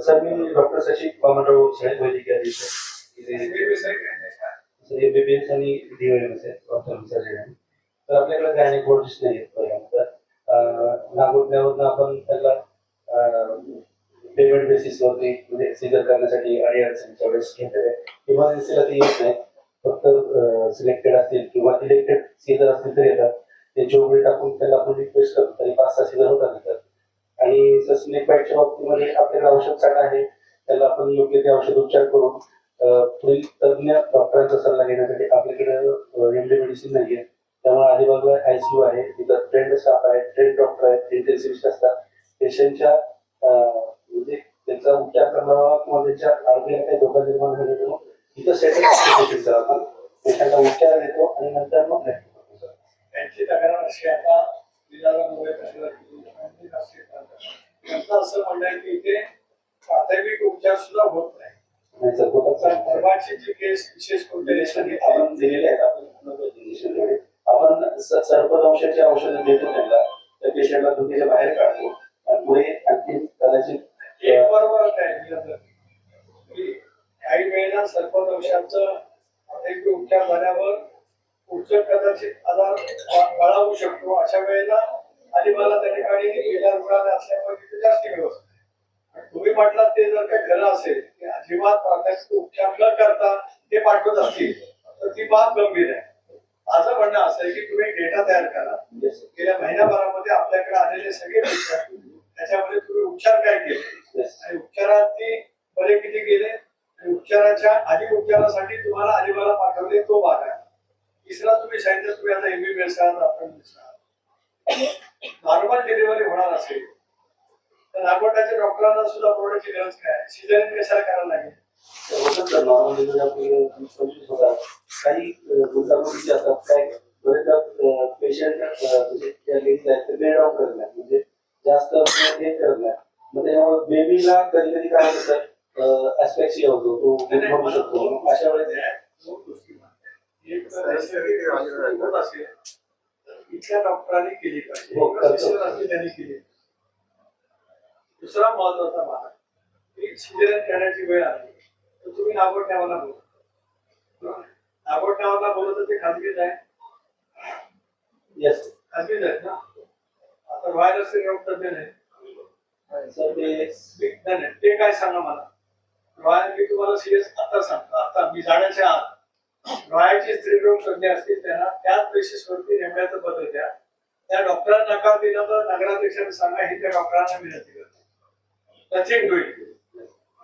सर मी डॉक्टर शशी वामनराव साहेब वैद्यकीय अधीक्षक MBBS आणि DOMS आहे डॉक्टर सर्जन. तर आपल्याकडे गायनेकोलॉजिस्ट नाही आहेत. नागोठण्यावरून आपण त्याला पेमेंट बेसिसवरती म्हणजे सीझर करण्यासाठी अडचणीच्या वेळेस घेतलेले. इमर्जन्सीला ते येत नाही. फक्त सिलेक्टेड असतील किंवा इलेक्टेड सीझर असतील तर येतात. ते जोगळे टाकून त्याला आपण रिक्वेस्ट करतो तरी 5-6 सीझर होतात तिथं. आणि स्नेक बाईटच्या बाबतीमध्ये आपल्याकडे औषध साठा आहे. त्याला आपण योग्य ते औषध उपचार करून पुढील तज्ञ डॉक्टरांचा सल्ला घेण्यासाठी आपल्याकडे एमडी मेडिसिन नाहीये. त्यामुळे अलिबागला ICU आहे. तिथं ट्रेंड स्टाफ आहे, ट्रेंड डॉक्टर आहेत, इंटेन्सिव्हिस्ट असतात. पेशंटच्या म्हणजे त्यांचा उपचार करणारा किंवा त्यांच्या आरोग्याला काही धोका निर्माण झालेला तिथं सेटल आपण पेशंटला उपचार देतो आणि नंतर मग त्यांची तक्रार अशी आता विधानामुळे त्यांचं असं म्हणणं आहे की इथे प्राथमिक उपचार सुद्धा होत नाही. परवाची जी केस विशेष कोणत्या आपण दिलेले आहेत आपण सर्पदंशाची औषधं देतो त्यांना. त्या पेशंटला दुधीच्या बाहेर काढतो आणि पुढे आणखी कदाचित एक बरोबर आहे. काही वेळेला सर्पदंशाचं प्राथमिक उपचार झाल्यावर पुढचं कदाचित आजार बळावू शकतो. अशा वेळेला अलिबागला त्या ठिकाणी गेल्या रुग्णालय असल्यामुळे तिथे जास्त व्यवस्था आहे. तुम्ही म्हटलात ते जर काही खरं असेल की अजिबात प्राथमिक उपचार न करता ते पाठवत असतील तर ती बाब गंभीर आहे. माझं म्हणणं असं आहे की तुम्ही डेटा तयार करा. गेल्या महिन्याभरामध्ये आपल्याकडे आलेले सगळे पेशंट त्याच्यामध्ये तुम्ही उपचार काय केले आणि उपचारार्थी बरे किती गेले आणि उपचाराच्या आधी उपचारासाठी तुम्हाला अलिबागला पाठवले तो भाग आहे. तिसरा तुम्ही सांगितलं तुम्ही आता MBBS आहात, आपण नॉर्मल डिलिव्हरी होणार असेल तर नागोठाच्या डॉक्टरांना सुद्धा बोलण्याची गरज काय, सिझेरियन कशाला करायला लागेल? नॉर्मल डिलिव्हरी आपली 25 होतात. काही गुंतागुंतीचे असतात, काय बरेचदा पेशंट म्हणजे त्या लेडीज आहेत ते बेड डाऊन करत नाही, म्हणजे जास्त हे करत नाही. मग त्याच्यामुळे बेबीला कधी कधी काय होतं ऍस्पेक्सिया होतो, तो होऊ शकतो. मग अशा वेळेस दोन गोष्टी मानल्या. एक तर नैसर्गिक होत असेल तर इथल्या डॉक्टरांनी केली पाहिजे, हो, एका शिक्षक असतील त्यांनी केली. दुसरा महत्वाचा भाग की सिझेरियन करण्याची वेळ आली तर तुम्ही नागोठण्यावाला बोला. नागोठण्यावाला बोलत तर ते खाजगीच आहे, येस खाजगीच आहेत ना. आता बाहेर असेल रोग तज्ञ नाही सर ते ते काय सांगा मला. बाहेर मी तुम्हाला सिरियस आता सांगतो, आता मी जाण्याच्या आत डोळ्याचे स्त्रीरोग तज्ञ असतील त्यांना त्याच बेसिसवरती नेमण्याचं पत्र द्या. त्या डॉक्टरांना नकार दिला तर नगराध्यक्षांनी सांगा ही त्या डॉक्टरांना विनंती करतो. Nothing doing.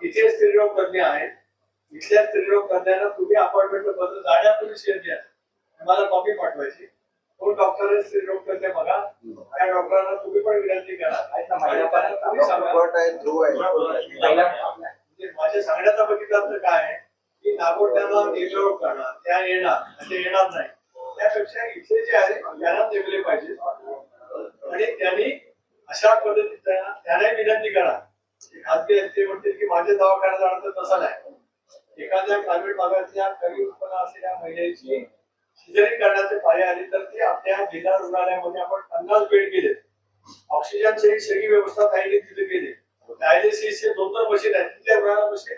इथे स्त्रीरोग तज्ञ आहेत, इथल्या स्त्रीरोग तज्ञांना तुम्ही अपॉइंटमेंट पत्र जाण्यापूर्वी शेअर द्या, मला कॉपी पाठवायची. कोण डॉक्टर स्त्रीरोग तज्ञ बघा, त्या डॉक्टरांना तुम्ही पण विनंती करा. तुम्ही सांगा. म्हणजे माझ्या सांगण्याचा बघितला तर काय की नागोठ्याला निर्रोग करणार, त्या येणार ते येणार नाही, त्यापेक्षा इथे जे आहे त्यांना नेमले पाहिजे. आणि त्यांनी अशा पद्धतीचा त्यांना विनंती करा. खाजगी ते म्हणतील की माझे दवाखान्यात जाणं तर तसं नाही. एखाद्या ग्रामीण भागातल्या कमी उत्पन्न असलेल्या महिलेची सिझेरिंग करण्याचे पाय आली तर ती आपल्या जिल्हा रुग्णालयामध्ये आपण 50 बेड केले, ऑक्सिजनची सगळी व्यवस्था काही तिथे केली, डायलिसिसचे 2 मशीन आहेत, तिथे रुग्णाला मशीन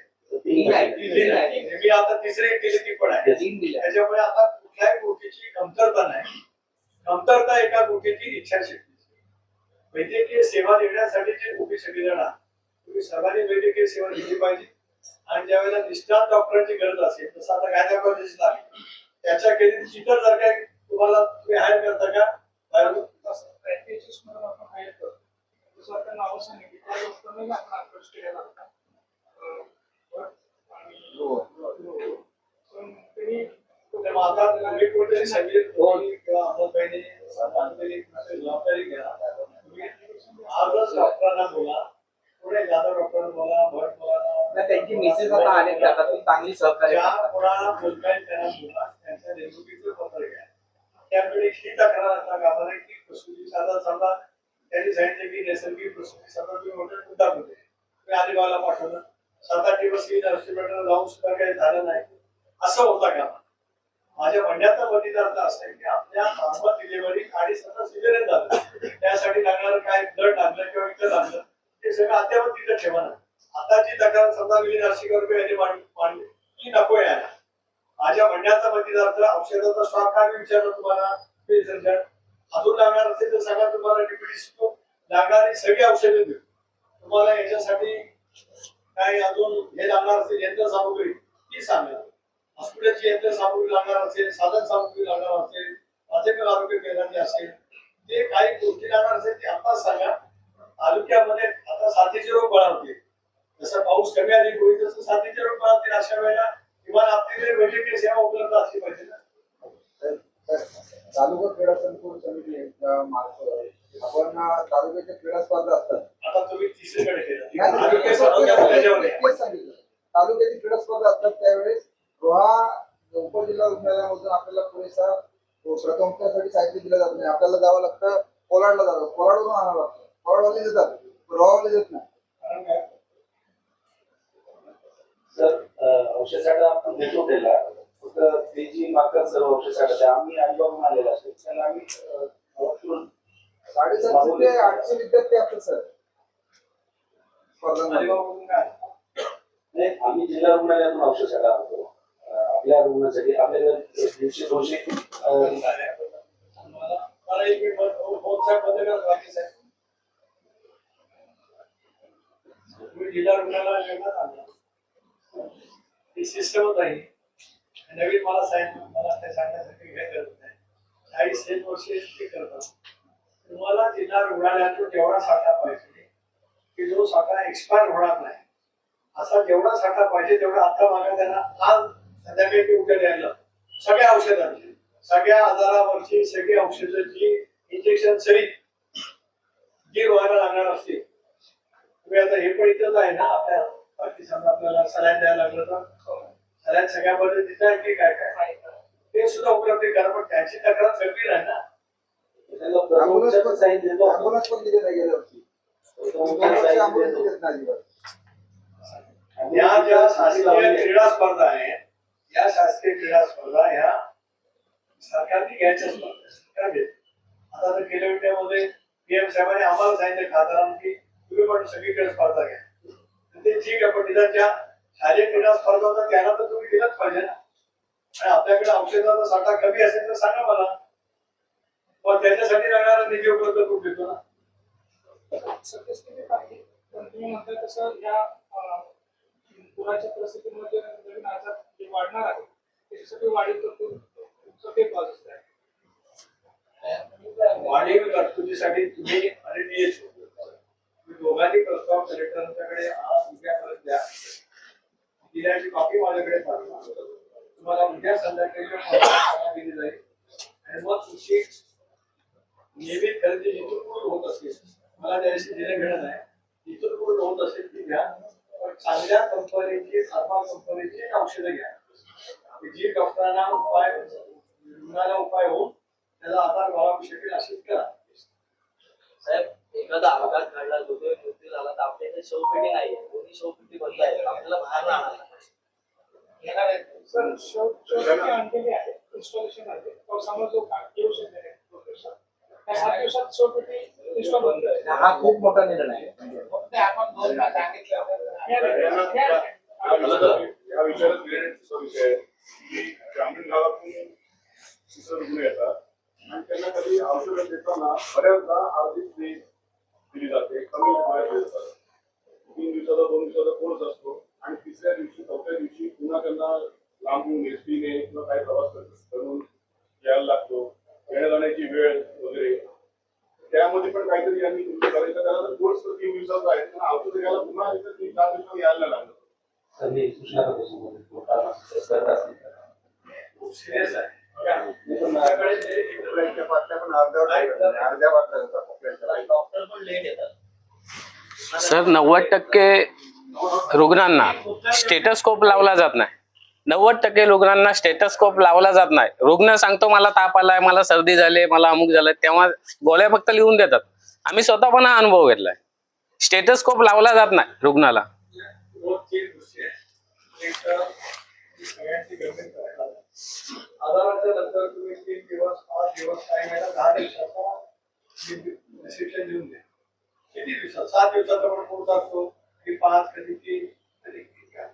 मी आता तिसरी केली ती पण आहे. त्याच्यामुळे आता कुठल्याही गोष्टीची कमतरता नाही. कमतरता एका गोष्टीची इच्छाशक्ती. वैद्यकीय सेवा देण्यासाठी जे उभी सगळेजण तुम्ही सर्वांनी वैद्यकीय सेवा दिली पाहिजे. आणि ज्यावेळेला निष्णात डॉक्टरांची गरज असेल तसं आता गायनाकोलॉजिस्ट लागेल त्याच्या केली इतर जर काय तुम्हाला तुम्ही हायर करता का पॅकेजेस मध्ये आपण हायर करतो. जसं आता नावं सांगितली त्या लोकांना आपण अप्रोच केलेला होता. आता तुम्ही कुठे सगळे किंवा अंमलबजावणी जबाबदारी घ्या. तुम्ही आजच डॉक्टरांना बोला, पुढे जाधव डॉक्टरांना बोला, भट बोला, त्यांची मेसेज आता आले की आता ती चांगली सहकार्य ज्या करतात. कोणाला बोलता येईल त्यांना बोला, त्यांच्या नेमणुकीचं पत्र घ्या. त्यामुळे ही तक्रार असता कामा नये की प्रसूती साधा समजा त्यांनी सांगितलं की नैसर्गिक प्रसूती समजा तुम्ही मोठे मुद्दा होते तुम्ही अलिबागला पाठवलं, 7-8 दिवस ही हॉस्पिटलला जाऊन सुद्धा काही झालं नाही, असं होता का? माझ्या म्हणण्याचा अर्थ असा आहे की आपल्या नॉर्मल डिलिव्हरी आणि सतत सिझेरियन झालं त्यासाठी लागणारं काय ब्लड लागलं किंवा इतर लागलं ते सगळं अद्यावत तिथं ठेवा ना. आता जी तक्रार समजा ₹40,000 यांनी मांडली ती नको यायला. माझ्या म्हणण्याचा अर्थ औषधाचा स्टॉक काय मी विचारलं तुम्हाला अजून लागणार असेल तर सांगा, तुम्हाला डिप्युटी लागणारी सगळी औषधं देऊ. तुम्हाला याच्यासाठी काय अजून हे लागणार असेल यंत्रसामुग्री ती सांगा. हॉस्पिटलची यंत्रसामुग्री लागणार असेल, साधन सामुग्री लागणार असेल, प्राथमिक आरोग्य केंद्राची असेल, ते काही गोष्टी लागणार असेल ते आताच सांगा. तालुक्यामध्ये आता साथीचे रोग बळावतील, जसं पाऊस कमी अधिक होईल तसं साथीचे रोग बळावतील. अशा वेळेला किमान आपली वैद्यकीय सेवा उपलब्ध असली पाहिजे ना. तालुका क्रीडा संकुल समिती आपण तालुक्याच्या क्रीडा स्पर्धा असतात. आता तुम्ही तिसरीकडे केलं तालुक्याची क्रीडा स्पर्धा असतात त्यावेळेस उपजिल्हा रुग्णालयामधून आपल्याला पुरेसा प्रथमोपचारासाठी साहित्य दिलं जात नाही. आपल्याला जावं लागतं कोलाडला, जावं कोलाडवरून आणावं लागतं. कोलाडवाले देतात, रोहावाले देत नाही. सर औषध साठा आपण देतो त्याला, फक्त ते जी मागतात सर्व औषध साठा आम्ही अलिबागून आलेला असतो त्यांना आम्ही 750 ते 800 विद्यार्थी असतात सर स्पर्धांमध्ये. नाही, आम्ही जिल्हा रुग्णालयातून औषध साठा आणतो आपल्या रुग्णासाठी. आपल्याला 150-200 मला एक मिनिट बाकी साहेब तुम्ही जिल्हा रुग्णालयाला ही सिस्टमच आहे. नवीन मला ते सांगण्यासाठी काही गरज नाही. 40 वर्ष ते करतात. तुम्हाला जिल्हा रुग्णालयातून जेवढा साठा पाहिजे की जो साठा एक्सपायर होणार नाही असा जेवढा साठा पाहिजे तेवढा आता मागा त्यांना आज संध्याकाळी उद्या द्यायला सगळ्या औषधांची, सगळ्या आजारावरची सगळी औषधांची इंजेक्शन सहित स्थिर व्हायला लागणार असतील तुम्ही आता हे पण इथंच आहे ना आपल्या बाकी समजा आपल्याला सलाईन द्यायला लागलं तर सलाईन सगळ्या पद्धतीचं आहे की काय काय ते सुद्धा उपलब्ध करा पण त्यांची तक्रार गंभीर आहे ना. अँब्युलन्स पण दिले नाही गेल्या वर्षी. 2 वर्ष अँब्युलन्स दिलेच नाही अजिबात. या ज्या शासकीय क्रीडा स्पर्धा आहेत या शासकीय क्रीडा स्पर्धा ह्या सरकारने घ्यायच्या स्पर्धा सरकार घेत. आता तर गेल्या विट्यामध्ये पीएम साहेबांनी आम्हाला सांगितलं खासदारांनी की तुम्ही पण सगळीकडे स्पर्धा घ्या. ते ठीक आहे पण तिथं ज्या शालेय क्रीडा स्पर्धा होतात त्यांना तर तुम्ही दिलंच पाहिजे ना. आणि आपल्याकडे औषधाचा साठा कमी असेल तर सांगा मला पण त्याच्यासाठी लागणारा निधी उपलब्ध करून देतो ना. सद्यस्थितीत आहे पण तुम्ही म्हणताय तसं या पुराच्या परिस्थितीमध्ये नवीन आजार जे वाढणार आहे त्याच्यासाठी वाढीव तरतूद तुमचं ते पॉलिसी आहे. वाढीव तरतुदीसाठी तुम्ही आणि DHO दोघांनी प्रस्ताव कलेक्टरांच्याकडे आज उद्यापर्यंत द्या. दिल्याची कॉपी माझ्याकडे पाठवा. तुम्हाला उद्या संध्याकाळी दिली जाईल आणि मग तुमची नियमित खरेदी जिथून पूर्ण होत असेल मला त्याशी देणं घेणं नाही जिथून पूर्ण होत असेल ती घ्या. पण चांगल्या कंपनीची फार्मा कंपनीची औषधं घ्या जी डॉक्टरांना उपाय रुग्णाला उपाय होऊन त्याला आधार घालावू शकेल अशीच करा. साहेब एखादा अपघात घडला दुर्दैवी मृत्यू झाला तर आपल्या इथे शवपेटी नाही कोणी शवपेटी बंद आहे आपल्याला बाहेर राहणार सर शौचालय आणलेली आहे इन्स्टॉलेशन आहे पावसामुळे जो येऊ शकते प्रोफेसर त्या 7 दिवसात शौपेटी इन्स्टॉल होऊन जाईल. हा खूप मोठा निर्णय आहे. फक्त आपण 2 ला सांगितलं या विचारात घेण्याचा विषय आहे की ग्रामीण भागातून रुग्ण येतात आणि त्यांना कधी औषधं देताना बऱ्याचदा अर्धी फी दिली जाते कमी वेळात दिली जातात. 3 दिवसाचा 2 दिवसाचा कोर्स असतो आणि तिसऱ्या दिवशी 4थ्या दिवशी पुन्हा त्यांना लांबून एसटीने किंवा काही प्रवास करून यायला लागतो. येण्या जाण्याची वेळ वगैरे त्यामध्ये पण काहीतरी यांनी तुमचं करायचं त्याला जर कोर्स 3 दिवसाचा आहे तर औषध घ्यायला पुन्हा 3-4 दिवसात यायला लागलं. मी सूचना करतो खूप सिरियस आहे. माझ्याकडे ते इंटरनेटच्या बातम्या पण अर्ध्या बातम्या होतात. डॉक्टर पण लेट येतात. सर 90% रुग्णांना स्टेटस्कोप लावला जात नाही. 90% रुग्णांना स्टेटस्कोप लावला जात नाही. रुग्ण सांगतो मला ताप आलाय मला सर्दी झाली मला अमुक झालंय तेव्हा गोळ्या फक्त लिहून देतात. आम्ही स्वतः पण हा अनुभव घेतलाय. स्टेटस्कोप लावला जात नाही रुग्णाला. 2-3 गोष्टी आहेत. एक तर सगळ्यांची गंभीर करायला आजाराच्या नंतर तुम्ही 3 दिवस 5 दिवस काही वेळेला 10 दिवसाचा प्रिस्क्रिप्शन देऊन द्या. किती दिवसात 7 दिवसाचा पण कोर्स असतो कधी 5 कधी 3 कधी 3.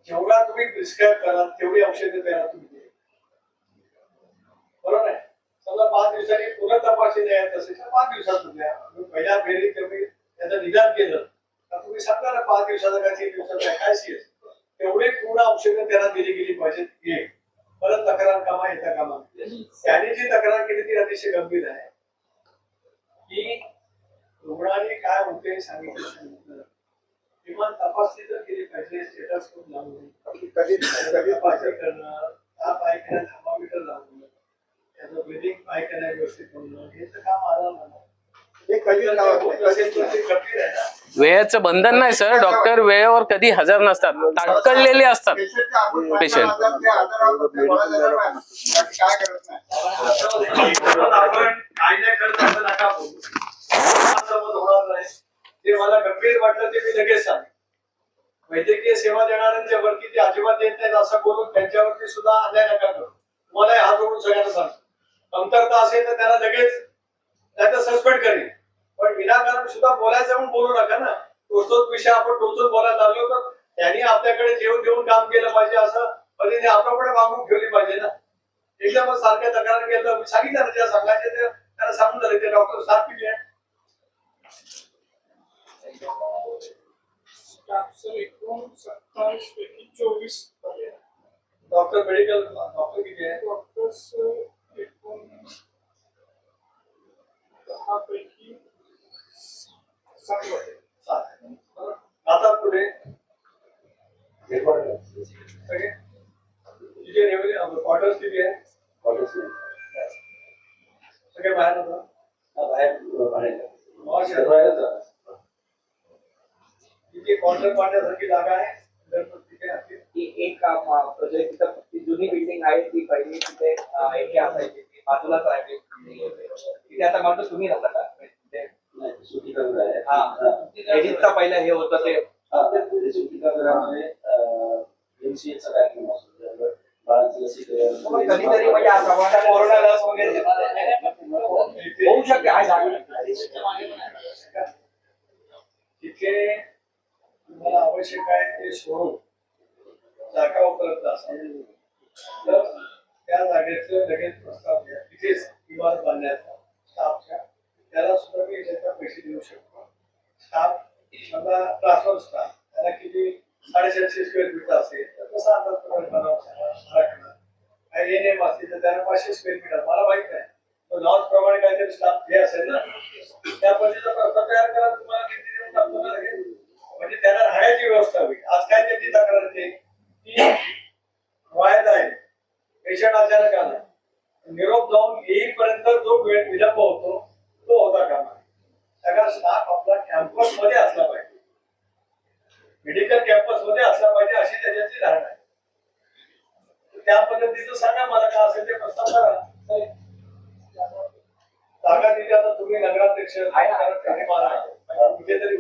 जेवढा तुम्ही प्रिस्क्राईब कराल तेवढी औषधं द्यायला तुम्ही बरोबर आहे. समजा 5 दिवसांनी पुन्हा तपासणी द्यायचं असेल तर 5 दिवसात द्या. पहिल्या फेरीत तुम्ही त्याचं निदान केलं तर तुम्ही सांगा ना 5 दिवसाचा काय 3 दिवसाचा काय सीएस तेवढे पूर्ण औषधं त्यांना दिली गेली पाहिजेत. घे परत तक्रार कामा येता कामा. त्यांनी जी तक्रार केली ती अतिशय गंभीर आहे की रुग्णाने काय होते सांगितलं किमान तपासणी तर केली पाहिजे. स्टेटस खूप लावून कधी तपासणी करणं त्या पायखान्यात थर्मामीटर लावणं त्याचं ब्रिदिंग पायखान्या व्यवस्थित होणं हे तर काम आलं ना. हे कधी लावत नाही. असेल तर ते गंभीर आहे ना. वेळेचं बंधन नाही सर. डॉक्टर वेळेवर कधी हजर नसतात. ताटकळलेले असतात पेशंट. काय करत नाही. आपण काय नाही करत असं नका बोलू. समज होणार नाही ते मला गंभीर वाटलं ते मी लगेच सांग. वैद्यकीय सेवा देणाऱ्यांच्या वरती ते अजिबात देत नाहीत असं बोलून त्यांच्यावरती सुद्धा अन्याय नका करू. मला हात जोडून सगळ्यांना सांगतो कमतरता असेल तर त्याला लगेच त्याचं सस्पेंड करेल. पण विनाकारण सुद्धा बोलायचं म्हणून बोलू नका ना. तोच विषय आपण टोचून बोलायला लागलो तर त्यांनी आपल्याकडे जेवण देऊन काम केलं पाहिजे असं पद्धतीने आपल्याकडे मागून ठेवली पाहिजे ना. एकदम सारख्या तक्रार केलं मी सांगितलं ना ज्या सांगायचे ते त्यांना सांगून झाले ते डॉक्टर सारखी आहे. सर एकूण 27 पैकी 24 डॉक्टर मेडिकल डॉक्टर किती आहे. डॉक्टर्स एकूण 10 पैकी 7 होते. आता पुढे सगळे तिथे क्वार्टर्स किती आहे. सगळे बाहेर होतं बाहेर शहरात रोहायलाच राहतात. तिथे कॉर्नर पाडण्यासारखी जागा आहे जर तो तिथे असेल ती एक प्रोजेक्ट तिथं ती जुनी बिल्डिंग आहे ती पहिली तिथे एक असायची ती बाजूलाच आहे तिथे आता मला तुम्ही राहता का तिथे नाही, सुट्टीकरण आहे. हा एडिटचा पहिला हे होतं ते ते सुट्टीकरणामध्ये MCH चा कार्यक्रम असतो. त्यावर बाळांचं लसीकरण कधीतरी म्हणजे आता बघा, कोरोना लस वगैरे होऊ शकते आहे जागा. तिथे तुम्हाला आवश्यक आहे ते सोडून जागा उपलब्ध असेल तर त्या जागेचं लगेच प्रस्ताव घ्या. तिथेच इमारत बांधण्याचा स्टाफच्या त्याला सुद्धा मी त्याचा पैसे देऊ शकतो. स्टाफ समजा ट्रान्सफर स्टाफ त्याला किती 750 स्क्वेअर फीट असेल तर तसा अंदाज काही एनएम असतील तर त्याला 500 स्क्वेअर फीट मला माहित नाही लॉन्स प्रमाणे काहीतरी स्टाफ हे असेल ना त्या पद्धतीचा प्रस्ताव तयार करा. तुम्हाला किती देऊन टाकतो ना लगेच म्हणजे त्याला राहण्याची व्यवस्था होईल. आज काय त्याची तक्रार येते की व्हायला आहे पेशंट अचानक आला निरोप जाऊन येईपर्यंत जो वेळ विलंब होतो तो होता कामा सगळा स्टाफ आपला कॅम्पस मध्ये असला पाहिजे मेडिकल कॅम्पस मध्ये असला पाहिजे अशी त्याच्याची धारणा आहे. त्या पद्धतीचं सांगा मला काय असेल ते प्रस्ताव करा. जागा दिली आता तुम्ही नगराध्यक्ष कुठेतरी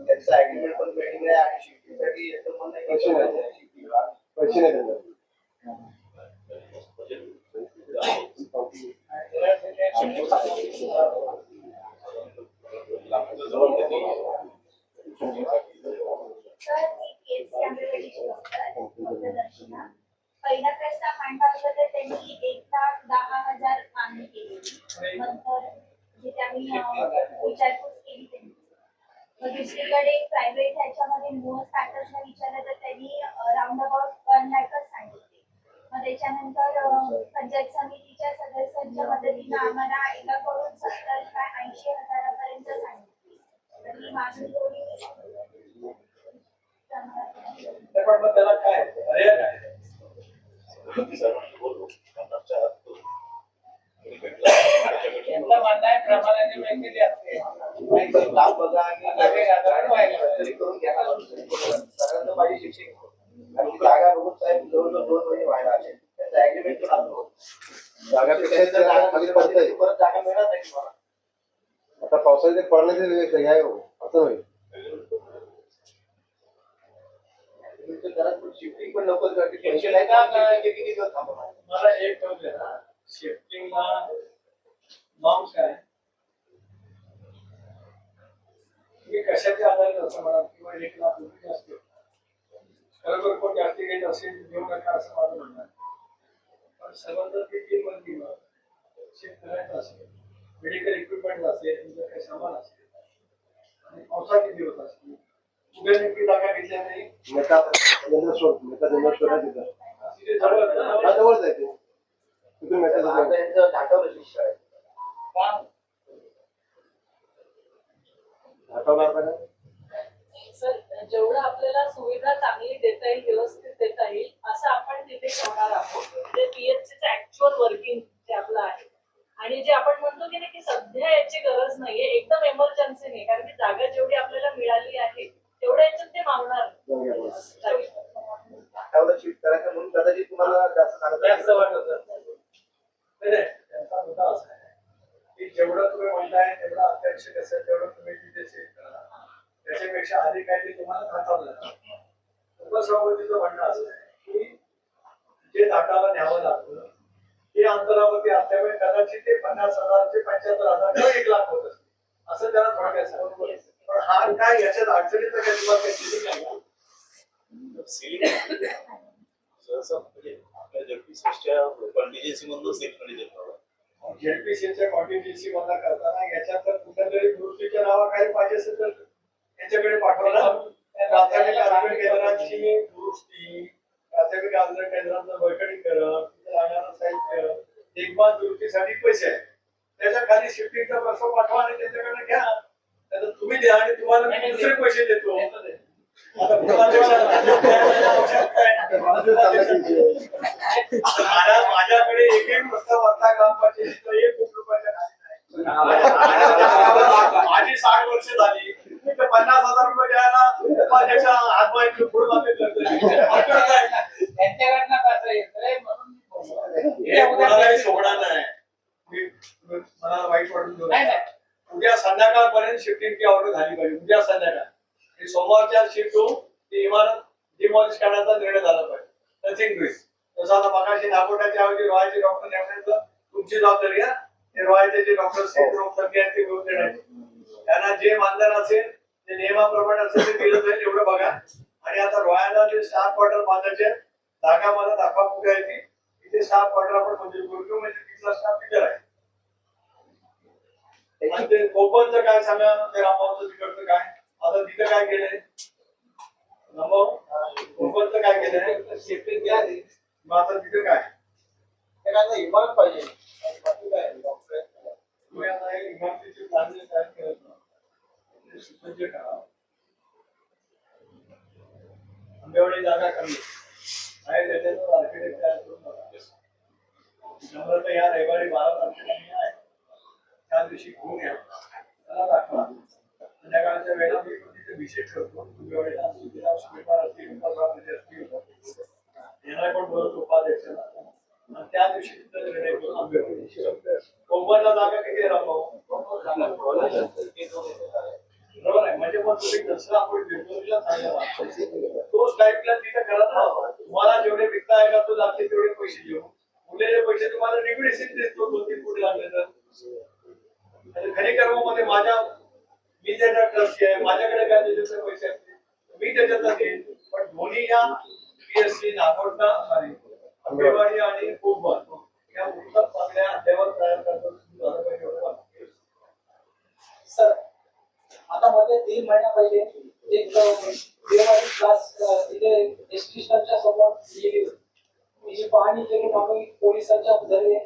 त्यांचा ऍग्रीमेंट पण पेंडिंग आहे आणि शिफ्टिंगसाठी याचं पण नाही पैसे नाही देणार. पहिला प्रस्ताव मांडला होता तर त्यांनी 1,10,000 मागणी केली नंतर जिथे आम्ही विचारपूस केली त्यांनी मग दुसरीकडे प्रायव्हेट ह्याच्यामध्ये मूळ स्टार्टर्सला विचारलं तर त्यांनी राऊंड अबाउट 1 लाखच सांगितले. मग त्याच्यानंतर पंचायत समितीच्या सदस्यांच्या मदतीनं आम्हाला एकाकडून 70 का 80 हजारापर्यंत सांगितले. तर ही मागणी थोडी पण मग त्याला काय पर्याय काय यांचं म्हणणं आहे प्रमाणाने वेगळी असते लाभ बघा आणि करून घ्या सगळ्यांना पाहिजे शिक्षक आणि जागा बघून साहेब जवळजवळ 2 महिने व्हायला आले त्याचा ऍग्रीमेंट पण आलो जागा पडतंय परत जागा मिळणार नाही तुम्हाला आता पावसाळ्यात पडण्याचे हे आहे असं होईल. शिफ्टिंग पण लवकर टेन्शन आहे का किती दिवस थांबवणार. मला एक कळलं ना शिफ्टिंगला नॉर्म्स काय मी कशाच्या आधारित असं म्हणा किंवा 1 लाख रुपये असते खरोखर कोण जास्ती काही असेल घेऊ नका असं माझं म्हणणं पण सर्वांना ते 3 मजली शिफ्ट करायचं असेल मेडिकल इक्विपमेंट असेल तुमचं काही सामान असेल आणि पावसा किती दिवस असतील उद्या नेमकी जागा घेतल्या नाही जवळच आहे ते तिथून घाटावर शिष्य आहे सर जेवढं आपल्याला सुविधा चांगली देता येईल व्यवस्थित देता येईल असं आपण तिथे ठेवणार आहोत. ते पीएचसीचं ऍक्च्युअल वर्किंग जे आपलं आहे आणि जे आपण म्हणतो की नाही की सध्या याची गरज नाहीये एकदम एमर्जन्सी नाही कारण की जागा जेवढी आपल्याला मिळाली आहे तेवढ्या याच्यात ते मागणार शिफ्ट करायचं म्हणून कदाचित तुम्हाला जास्त वाटत त्यांचा मुद्दा असा आहे की जेवढं तुम्ही म्हणताय तेवढं अत्यावश्यक असेल तेवढं तुम्ही तिथे सेट करा त्याच्यापेक्षा आधी काहीतरी तुम्हाला थांबवलं उपसभापतीचं म्हणणं असं आहे की जे दाटाला न्यावं लागतं ते अंतरावरती असल्यामुळे कदाचित ते 50,000 ते 75,000 किंवा 1 लाख होत असते असं त्याला थोडक्यात सांगितलं. पण हा काय याच्यात अडचणीचं काय तुम्हाला काही सिलिंग आहे जेडपीसीच्या कॉन्टिन्युएन्सी बंद करताना याच्यात तर कुठल्यातरी दुरुस्तीच्या नावाखाली पाहिजे असेल तर त्यांच्याकडे पाठवला प्राथमिक आरोग्य केंद्रांची दुरुस्ती प्राथमिक आरोग्य केंद्रांचं बळकटीकरण तिथे लागणारं साहित्य देखभाल दुरुस्तीसाठी पैसे आहेत त्याच्या खाली शिफ्टिंगचा प्रस्ताव पाठवा आणि त्यांच्याकडे घ्या त्याचं तुम्ही द्या आणि तुम्हाला मी दुसरे पैसे देतो. आता पुन्हा आवश्यकता आहे. माझ्याकडे एकही प्रस्ताव आता ग्रामपंचायतीचा 1 कोटी रुपयाच्या खाली नाही. माझी 60 वर्ष झाली. 50,000 रुपये द्यायला माझ्याच्या हातमाईत पुढे मागे करतोय. त्यांच्याकडनं कसं येतंय म्हणून हे कोणालाही सोडणार नाही. मला वाईट वाटून घेऊ नाही, नका. नाही. उद्या संध्याकाळपर्यंत शिफ्टिंगची ऑर्डर झाली पाहिजे. उद्या संध्याकाळ आणि सोमवारच्या शिफ्ट होऊन ती इमारत डिमॉलिश करण्याचा निर्णय झाला पाहिजे. Nothing doing. तसं आता मगाशी नागोट्याच्या ऐवजी रोहायचे डॉक्टर नेमण्याचं तुमची जबाबदारी आहे. ते रोहायचे जे डॉक्टर ते घेऊन देण्याची. त्यांना जे मानधन असेल ते नियमाप्रमाणे असेल ते दिलं जाईल एवढं बघा. आणि आता रोहायला जे स्टाफ क्वार्टर बांधायचे जागा मला दाखवा कुठे आहे ती. तिथे स्टाफ क्वार्टर आपण मंजूर करून घेऊ. म्हणजे तिथला स्टाफ तिथे आहे. आणि ते कोकणचं काय सांगा, ते रामभाऊचं तिकडचं काय, आता तिथं काय केलंय रामभाऊ, कोकणचं काय केलंय, शिफ्टिंग केलं. मग आता तिथं काय ते काय नाही, इमारत पाहिजे. बाकी काय तुम्ही आता एक इमारतीचे प्लॅन जे तयार केलं ना, ते सुसज्ज करा. आंबेवाडी जागा कमी आहे, त्याच्यात आर्किटेक्ट तयार करून बघा. त्यामुळे तर या रविवारी 12 तारखेला मी आहे. त्या दिवशी घेऊन या, त्याला दाखवा. संध्याकाळच्या वेळेला मी तिथे विषय ठेवतो. आंबेवाडीला सुधीराव सुभेदार असतील, उपसभापती असतील, यांना पण बोलतो उपाध्यक्षाला. आणि त्या दिवशी तिथं निर्णय करून आंबेवाडी कोकणला जागा किती राहतो बरोबर आहे. म्हणजे मग तुम्ही जसं आपण बिरबोलीला सांगितलं तोच टाईपला तिथं करत राहा. तुम्हाला जेवढे विकता आहे का तो लागते तेवढे पैसे घेऊ. उरलेले पैसे तुम्हाला लिक्विडेशन देतो 2-3 कोटी लागले तर. खरी कर्मामध्ये मी त्याच्यात ट्रस्टी आहे. माझ्याकडे काय त्याच्यात पैसे असतील मी त्याच्यात देईन. पण दोन्ही या PSC नागोठा सॉरी आंबेवाडी आणि कोकण या उत्तर चांगल्या अद्यावत तयार करतात. झालं पाहिजे एवढं. सर आता मध्ये 3 महिना पहिले एक क्लास इथे एसटी स्टँडच्या समोर गेली होती. तिची पाहणी केली आम्ही पोलिसांच्या जरिये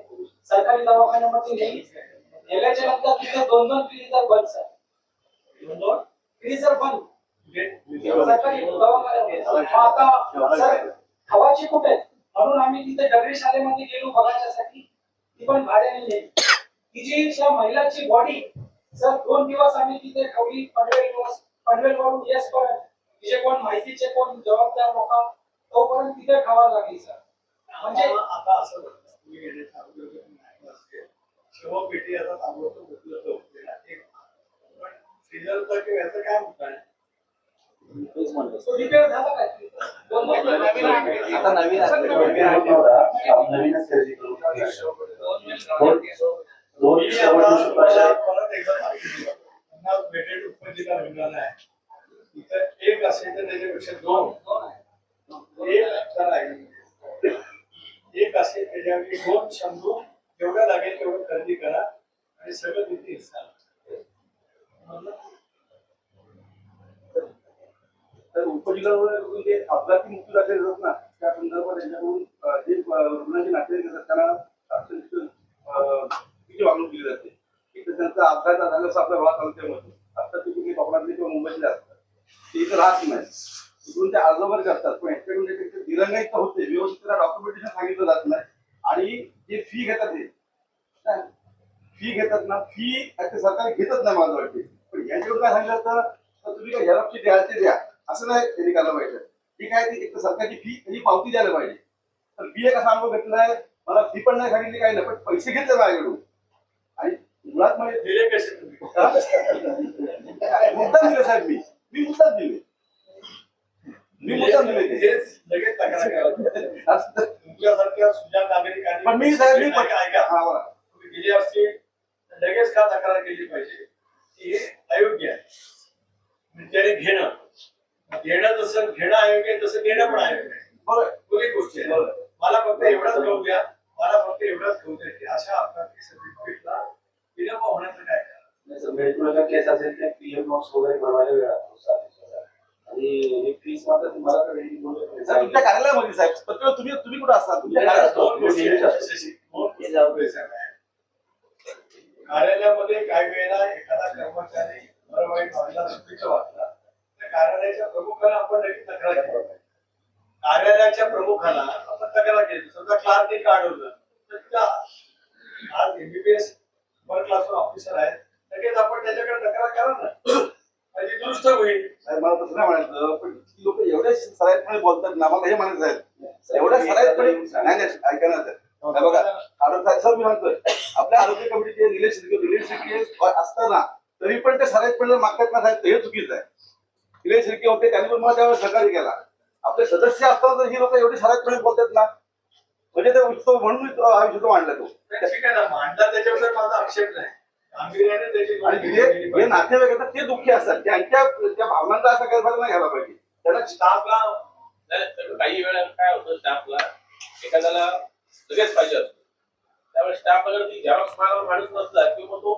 सरकारी दवाखान्यामध्ये नेली. नेल्याच्या नंतर तिथे 2-2 फ्रीजर बंद सर. 2-2 फ्रीजर बंद सरकारी दवाखान्यामध्ये. आता सर हवाची कुठे आहे? म्हणून आम्ही तिथे डगरी शाळेमध्ये गेलो बघण्यासाठी. ती पण भाड्याने नेली. तिची त्या महिलाची बॉडी सर 2 दिवस आम्ही तिथे ठेवली. पनवेलवरून येस पर्यंत तिचे कोण माहितीचे कोण जबाबदार लोक तोपर्यंत तिथे ठेवायला लागली सर. म्हणजे आता असं तुम्ही येण्याच्या अगोदर नाही असते शिवपेटी आता ताबडतोब उपलब्ध होते ना. एक पण फ्रीजरचं किंवा याचं काय होत आहे तो रिपेअर झाला काय? आता नवीन नवीनच खरेदी करू. मी आता परत एकदा सांगितलं. पुन्हा भेटेड उपजिल्हा विभाग आहे. इथं एक असेल तर त्याच्यापेक्षा 2 एक तर आहे. एक असेल त्याच्यापैकी 2 शंभू जेवढं लागेल तेवढं खरेदी करा आणि सगळं तिथे हिस्सा. तर उपजिल्ह्यावर जे अपघाती मृत्यू झालेले होत ना त्या संदर्भात त्यांच्याकडून जे रुग्णांचे नातेवाईक असतात त्यांना किती वागणूक दिली जाते. एक तर त्यांचा अपघात झाला असं आपल्या रोहा तालुक्यामध्ये आता ते कुठे कोकणातले किंवा मुंबईतले असतात ते इथं राहत नाही. तिकडून ते अर्ज वगैरे करतात पण यांच्याकडून ते दिलं नाही तर होते व्यवस्थित त्याला डॉक्युमेंटेशन सांगितलं जात नाही. आणि जे फी घेतात फी सरकार घेतच नाही माझं वाटते. पण यांच्याकडून काय सांगितलं तर तुम्ही काय ह्याला द्याल ते द्या असं नाही त्यांनी करायला पाहिजे. ठीक आहे ती एक तर सरकारची फी त्यांनी पावती द्यायला पाहिजे. तर फी एक असा अनुभव घेतलाय मला फी पण नाही सांगितली काही नाही पण पैसे घेतले माझ्याकडून. आणि मुळात म्हणजे दिले कसे तुम्ही मुद्दाम दिले साहेब मी मुद्दाम दिले लगेच तक्रार करा. तुमच्यासारख्या सुजाण नागरिकांनी पण मी साहेब मी ऐका तुम्ही दिली असतील तर लगेच का तक्रार केली पाहिजे की हे अयोग्य आहे. त्याने घेणं जसं घेणं अयोग्य आहे तसं देणं पण अयोग्य आहे. दोन्ही गोष्टी आहे. मला फक्त एवढंच कळू द्या की अशा अपघाती सर्टिफिकेटला विलंब होण्याचं काय कारण. मेडिकल केस असेल ते PM नोट्स वगैरे बनवायला वेळ लागतो. आणि फीस मात्र तुम्हाला तुमच्या कार्यालयामध्ये साहेब तुम्ही कुठे असता कार्यालयामध्ये काही वेळेला एखादा कर्मचारी बरं वाईट वाटला चुकीचं वाटलं त्या कार्यालयाच्या प्रमुखाला आपण नक्की तक्रार केली पाहिजे. कार्यालयाच्या प्रमुखाला आपण तक्रार केली. समजा क्लार्कने काढवलं तर तिथं आज एमबीबीएस वर क्लासवर ऑफिसर आहे, लगेच आपण त्याच्याकडे तक्रार करा ना, म्हणजे दुरुस्त होईल. साहेब मला तसं नाही म्हणायचं, पण लोक एवढे सराईतपणे बोलतात ना, मला हे म्हणायचं आहे एवढ्या सराईतपणे नाही नाही ऐका ना सर. बघा आरोग्य सर मी म्हणतोय आपल्या आरोग्य कमिटीचे रिलेशन असताना तरी पण ते सराईतपणे मागतात ना साहेब, हे चुकीचं आहे. रिलेशन होते त्यांनी पण मला त्यावेळेस सहकार्य केला. आपले सदस्य असताना तर ही लोक एवढी सराईतपणे बोलतात ना, म्हणजे ते उत्सव म्हणून हा विषय तो मांडला तो. ठीक आहे ना, मांडला त्याच्याबद्दल माझा आक्षेप नाही. गांभीर्याने त्याची आणि जे नातेवाईक असतात ते दुःखी असतात, त्यांच्या त्या भावनांचा असा गैरफायदा नाही घ्यायला पाहिजे. त्याला स्टाफला काही वेळा काय होतं, स्टाफला एखाद्याला लगेच पाहिजे असतो, त्यामुळे स्टाफ अगर ती झेरॉक्स माणूस नसला किंवा तो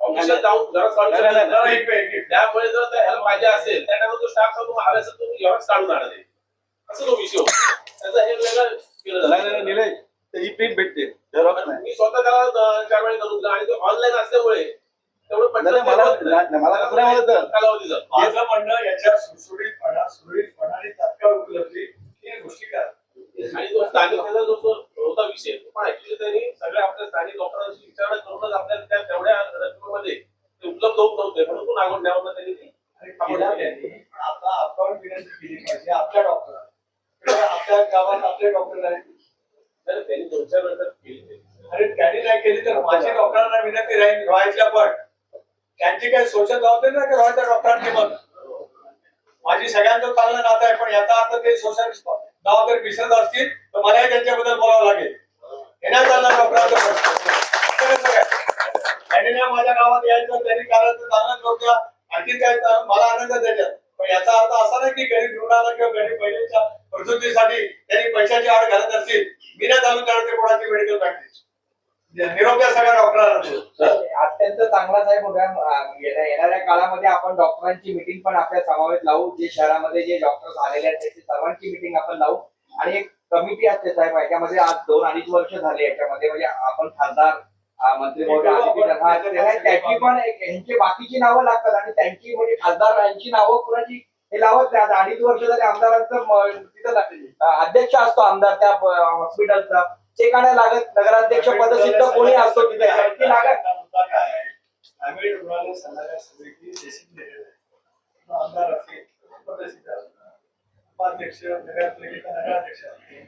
ऑफिसला जाऊन झेरॉक्स काढू शकत नाही. त्यामुळे जर ह्याला पाहिजे असेल त्या टाइमला तो स्टाफ सांगतो हवे असेल तुम्ही झेरॉक्स काढून आणा दे, असं तो विषय होतो. त्याचा हे वेगळं केलं जातं. निलेश त्याची प्रिंट भेटते झेरॉक्स नाही. मी स्वतः त्याला 4 वेळा करून दिला आणि ते ऑनलाईन असल्यामुळे तेवढं पटकन मला कसं नाही म्हणत कालावधी जातो. माझं म्हणणं याच्या सुरळीतपणा आणि तात्काळ उपलब्धी ही गोष्टी करा. आणि तो स्थानिक त्याचा जो होता विषय तो पण ऍक्च्युली त्यांनी सगळ्या आपल्या स्थानिक डॉक्टरांशी विचारणा करूनच आपल्याला त्या तेवढ्या रकमेमध्ये ते उपलब्ध होत नव्हते, म्हणून तो नागोंड्यावर त्यांनी ती केला त्यांनी, पण आता आपण विनंती केली पाहिजे आपल्या डॉक्टरांना. आपल्या गावात आपले डॉक्टर आहेत, तर त्यांनी 2-4 वेळा केली. अरे त्यांनी नाही केली तर माझ्या डॉक्टरांना विनंती राहील रोहायच्या, पण त्यांची काही सोशल जबाबदारी नाही का रोहायच्या डॉक्टरांची. मग माझी सगळ्यांचं चांगलं नातं आहे, पण याचा अर्थ ते सोशल जबाबदारी विसरत असतील तर मलाही त्यांच्याबद्दल बोलावं लागेल. हे नाही चालणार डॉक्टरांचं. त्यांनी ना माझ्या गावात यायचं, त्यांनी करायचं चांगलं होत्या, आणखी काय मला आनंद आहे त्याच्यात. पण याचा अर्थ असा नाही की गरीब रुग्णाला किंवा गरीब महिलेच्या प्रसूतीसाठी त्यांनी पैशाची आड घालत असतील. मी नाही चालू करते कोणाची मेडिकल प्रॅक्टिस. निरोप द्या सगळ्या डॉक्टरांना. अत्यंत चांगलाच आहे प्रोग्राम. येणाऱ्या काळामध्ये आपण डॉक्टरांची मिटिंग पण आपल्या समावेश लावू. जे शहरामध्ये जे डॉक्टर आलेले आहेत त्याची सर्वांची मिटिंग आपण लावू आणि एक कमिटी असते साहेब. याच्यामध्ये आज 2-2.5 वर्ष झाले याच्यामध्ये, म्हणजे आपण खासदार मंत्री महोदय त्याची पण ह्यांची बाकीची नावं लागतात आणि त्यांची म्हणजे खासदार यांची नावं कुणाची हे लावत नाही. आता 2.5 वर्ष झाले आमदारांचं तिथं अध्यक्ष असतो आमदार त्या हॉस्पिटलचा, ते का नाही लागत. नगराध्यक्ष पदसिद्ध कोणी असतो तिथे लागत. ग्रामीण रुग्णालय सल्लागार समिती देशमुख आमदार असतील, पदसिद्ध असतात, उपाध्यक्ष, नगराध्यक्ष असतील,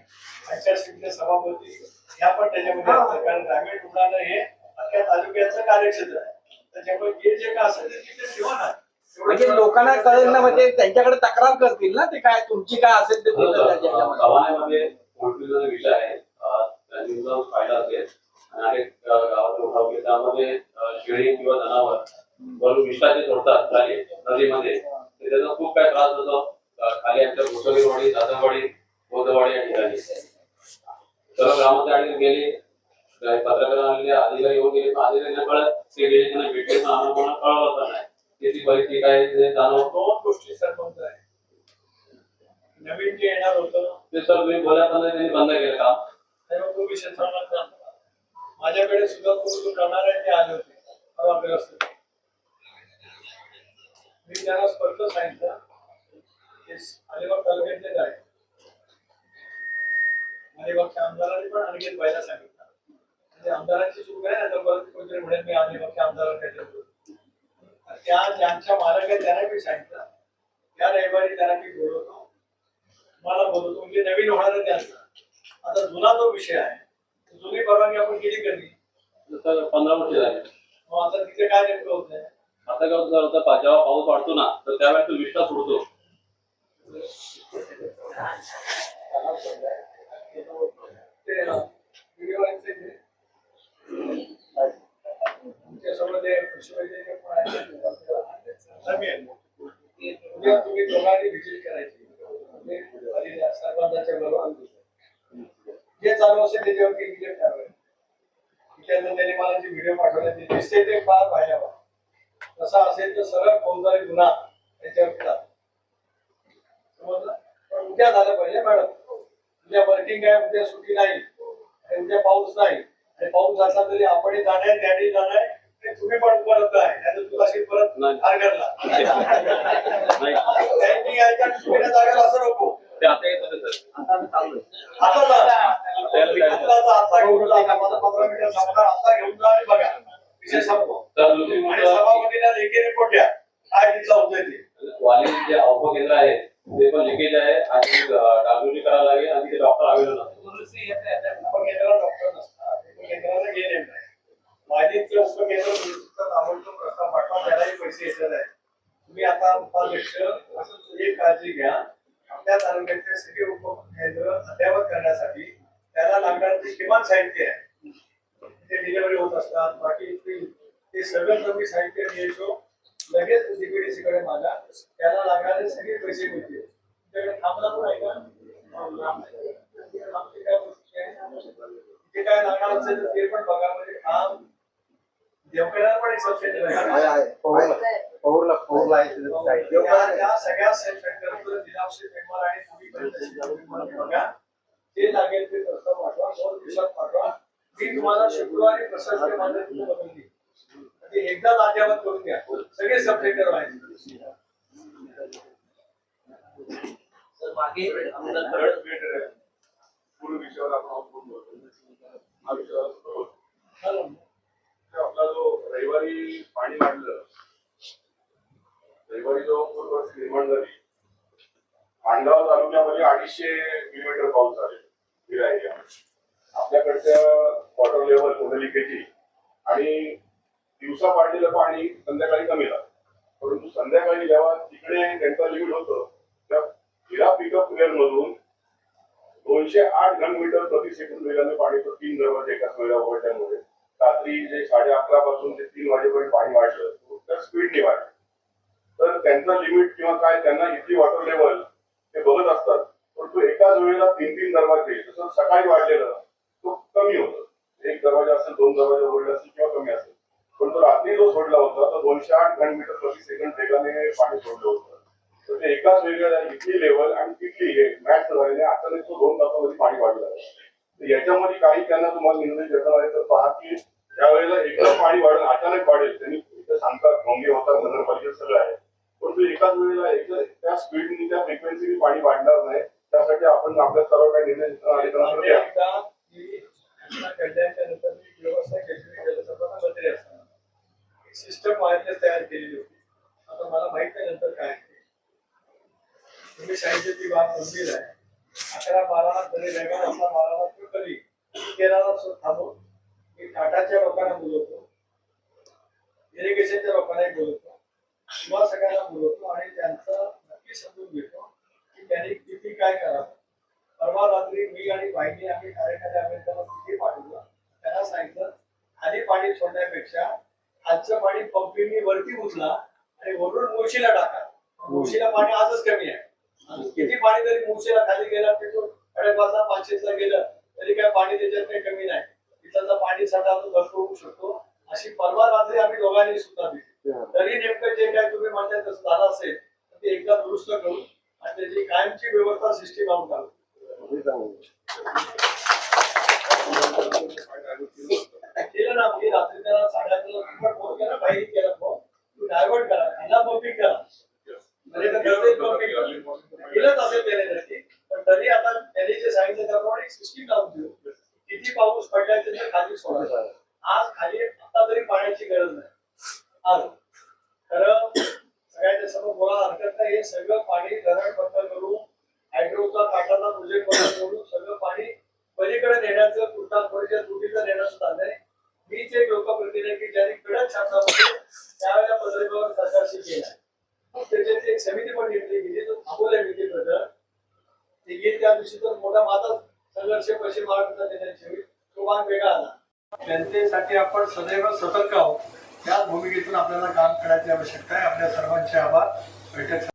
पंचायत समितीचे सभापती ह्या पण त्याच्यामध्ये असतात. कारण ग्रामीण रुग्णालय हे अख्ख्या तालुक्याचं कार्यक्षेत्र आहे. त्याच्यामुळे हे जे काय असेल ते तिथे ठेवा ना. म्हणजे लोकांना कळेल ना, म्हणजे त्यांच्याकडे तक्रार करतील ना, ते काय तुमची काय असेल ते सभामध्ये पोल्ट्रीचा विषय आहे, त्यांनी फायदा असेल आणि गावात उठाव घेत त्यामध्ये शेळी किंवा जनावर वरून विषाचे सोडतात खाली नदीमध्ये, त्याचा खूप काय त्रास होतो. खाली आमच्या घोसळीवाडी, दादरवाडी, बोधवाडी या ठिकाणी सर्व ग्रामपंचायत गेली, पत्रकार आणले, अधिकारी येऊन गेले, पण अधिकाऱ्यांना कळत ते गेले, त्यांना भेटले पण आम्हाला कोणाला कळवलं नाही. त्याची परिस्थिती काय जाणव. 2 गोष्टी सरपंच आहे. नवीन जे येणार होतं ते सर तुम्ही बोलायला त्यांनी बंद केलं काम. तेव्हा तो विषय सांगत माझ्याकडे सुद्धा तो करणार आहे ते आले होते परवाग्रस्त. मी त्यांना स्पष्ट सांगितलं अलिबाग तालुक्यातलेच आहे. अलिबागच्या आमदारांनी पण आणखी व्हायला सांगितलं. म्हणजे आमदारांची चूक आहे ना, तर परत कोणतरी म्हणेल मी अलिबागच्या आमदारांकडे त्या ज्यांच्या मालक आहे त्यांना मी सांगितलं त्या रविवारी त्यांना मी बोलवतो, मला बोलवतो. म्हणजे नवीन होणार आहे त्यांचा. आता जुना जो विषय आहे, जुनी परवानगी आपण केली कधी 15 वर्ष झाले. मग आता तिथे काय नेमकं होत आहे. आता काय होतं, जेव्हा पाऊस वाढतो ना तर त्यावेळेस तो विश्वास उडतो. तुमच्यासोबत कृषी पण आहे, तुम्ही दोघांनी व्हिजिट करायची सरपंचाच्या बरोबर. जे चालू असेल त्याच्यावरती व्हिडिओ ठरवायचे. त्यांनी मला जे व्हिडिओ पाठवले ते दिसते ते फार पाहायला. तसा असेल तर सरळ फौजदारी गुन्हा त्याच्यावरती जातो. समजलं. पण उद्या झालं पाहिजे मॅडम. उद्या वर्किंग आहे, उद्या सुट्टी नाही, उद्या पाऊस नाही. आणि पाऊस असला तरी आपण जाणार, डॅडी जाणार, तुम्ही पण उपलब्ध आहे नाहीतर तुला अशी परत आरगरला त्यांनी यायच्या तुम्ही नाही जागेला असं नको ते आता येतं सर आता घेऊन जा आता माझा 15 मिनिटं संपणार आता घेऊन जा आणि बघा विषय संपतो आणि सभापतीला लेखी रिपोर्ट द्या काय तिथलं होतंय ते वाली जे उपकेंद्र आहे ते पण लिकेज आहे आणि डागडुजी करायला लागेल आणि ते डॉक्टर अवेलेबल उपकेंद्राला डॉक्टर नसतात उपकेंद्राला गेले नाही वालीचे उपकेंद्र ताबडतोब प्रस्ताव पाठवा त्यालाही पैसे येतात आहे तुम्ही आता उपाध्यक्ष एक काळजी घ्या आपल्या तालुक्याचे सगळे उपकेंद्र अद्ययावत करण्यासाठी त्याला लागणारे किमान साहित्य आहे ते डिलिव्हरी होत असतात बाकी ते सगळं तुम्ही साहित्य द्यायचो लगेच DPDC कडे मागा त्याला लागणारे सगळे पैसे मिळतील तुमच्याकडे थांबला पण आहे का तिथे काय लागणार असेल तर ते पण बघा म्हणजे काम देवकऱ्याला पण एक सबसेंटर आहे त्या सगळ्या सेल सेंटरवर दिनावशी पेटवाल आणि तुम्ही बघा ते लागेल ते प्रस्ताव पाठवा 2 दिवसात पाठवा मी तुम्हाला शुक्रवारी प्रशासकीय माध्यमातून बघून देईन ते एकदा अद्यावत करून घ्या सगळे सबसेंटर आहेत मागे पूर्ण विषयावर आपण बोललो हा विषय आपला जो रविवारी पाणी वाढलं रविवारी जो पूरपरिस्थिती निर्माण झाली माणगाव तालुक्यामध्ये 250 मिलीमीटर पाऊस झाले आपल्याकडच्या वॉटर लेवल कोंडलिकेची आणि दिवसा पाडलेलं पाणी संध्याकाळी कमी झालं परंतु संध्याकाळी जेव्हा तिकडे त्यांचं लिमिट होतं त्या हिरा पिकअप वेल मधून 208 घनमीटर प्रति सेकंद वेगाने पाणी 3 दरवाजे एकाच वेळेला उघडल्यामुळे रात्री जे 11:30 पासून ते 3 वाजेपर्यंत पाणी वाढलं तर स्पीडने वाढलं तर त्यांचं लिमिट किंवा काय त्यांना इथली वॉटर लेवल ते बघत असतात परंतु एकाच वेळेला 3 दरवाजे जसं सकाळी वाढलेलं तो कमी होतं एक दरवाजा असेल 2 दरवाजे उघडले असेल किंवा कमी असेल पण तो रात्री जो सोडला होता तो 208 घनमीटर प्रति सेकंद वेगाने पाणी सोडलं होतं तर ते एकाच वेगळ्या इथली लेवल आणि तिथली हे मॅच झाल्याने अचानक तो 2 तासामध्ये पाणी वाढलं तर याच्यामध्ये काही त्यांना तुम्हाला निर्णय देता आले तर पहा की ज्या वेळेला एकदम पाणी वाढेल अचानक वाढेल त्यांनी इथे सांगतात भोंगे होतात नगरपालिकेत सगळं आहे परंतु एकाच वेळेला त्या स्पीडनी त्या फ्रिक्वेन्सीने पाणी वाढणार नाही त्यासाठी आपण आपल्या सर्व काही निर्णय देता आले नंतर व्यवस्था केलेली जलसंपदा मंत्री असताना सिस्टम वायरलेस तयार केलेली होती आता मला माहित नाही नंतर काय तुम्ही सांगितले ती बाब गंभीर आहे 11-12 तरी वेगळा आपला 12 कधी 13 थांबून मी टाटाच्या लोकांना बोलवतो इरिगेशनच्या लोकांनाही बोलवतो किंवा सगळ्यांना बोलवतो आणि त्यांचं नक्की समजून घेतो की त्यांनी किती काय करावं परवा रात्री मी आणि बाईंनी आम्ही कार्यकारी आम्ही किती पाठवलं त्यांना सांगितलं खाली पाणी सोडण्यापेक्षा खालचं पाणी पंपिंगनी वरती उचला आणि वरून मुळशीला टाका मुळशीला पाणी आजच कमी आहे किती पाणी जरी मुळशीला खाली गेला ते तो 5:30-5:00 गेलं तरी काय पाणी त्याच्यात काही कमी नाही तिथला पाणी साठा भरपूर होऊ शकतो अशी परवा रात्री आम्ही दोघांनी सुद्धा दिली तरी नेमकं जे काय तुम्ही म्हणताय तसं झालं असेल तर ते एकदा दुरुस्त करू आणि त्याची कायमची व्यवस्था सिस्टीम लावून काढू केलं ना मी रात्री त्याला 11:30 फोन केला बाहेर केला फोन तू डायव्हर्ट करा ह्याला पंपिंग करा केलंच असेल त्याने नक्की पण तरी आता त्यांनी जे सांगितलं त्याप्रमाणे एक सिस्टीम लावून देऊ किती पाऊस पडलाय त्याच्या खाली सोडायचं आज खाली आता तरी पाण्याची गरज नाही आज खरं सगळ्यांच्या समोर बोलायला हरकत नाही हे सगळं पाणी धरण बंद करून हायड्रोचा काठाचा प्रोजेक्ट बंद करून सगळं पाणी पलीकडे नेण्याचं थोडीच्या त्रुटीचं नेण्याचं चाललंय मीच एक लोकप्रतिनिधी की ज्यांनी कडक शासनामध्ये त्यावेळेला पत्रिकेवर सरकारशी केला त्याच्यात एक समिती पण घेतली गेली तो थांबवल्या गेली बद्दल ते येईल त्या दिवशी तर मोठा माझा संघर्ष पश्चिम महाराष्ट्राचा नेत्यांशी तो भाग वेगळा आला जनतेसाठी आपण सदैव सतर्क आहोत त्याच भूमिकेतून आपल्याला काम करायची आवश्यकता आहे आपल्या सर्वांचे आभार बैठक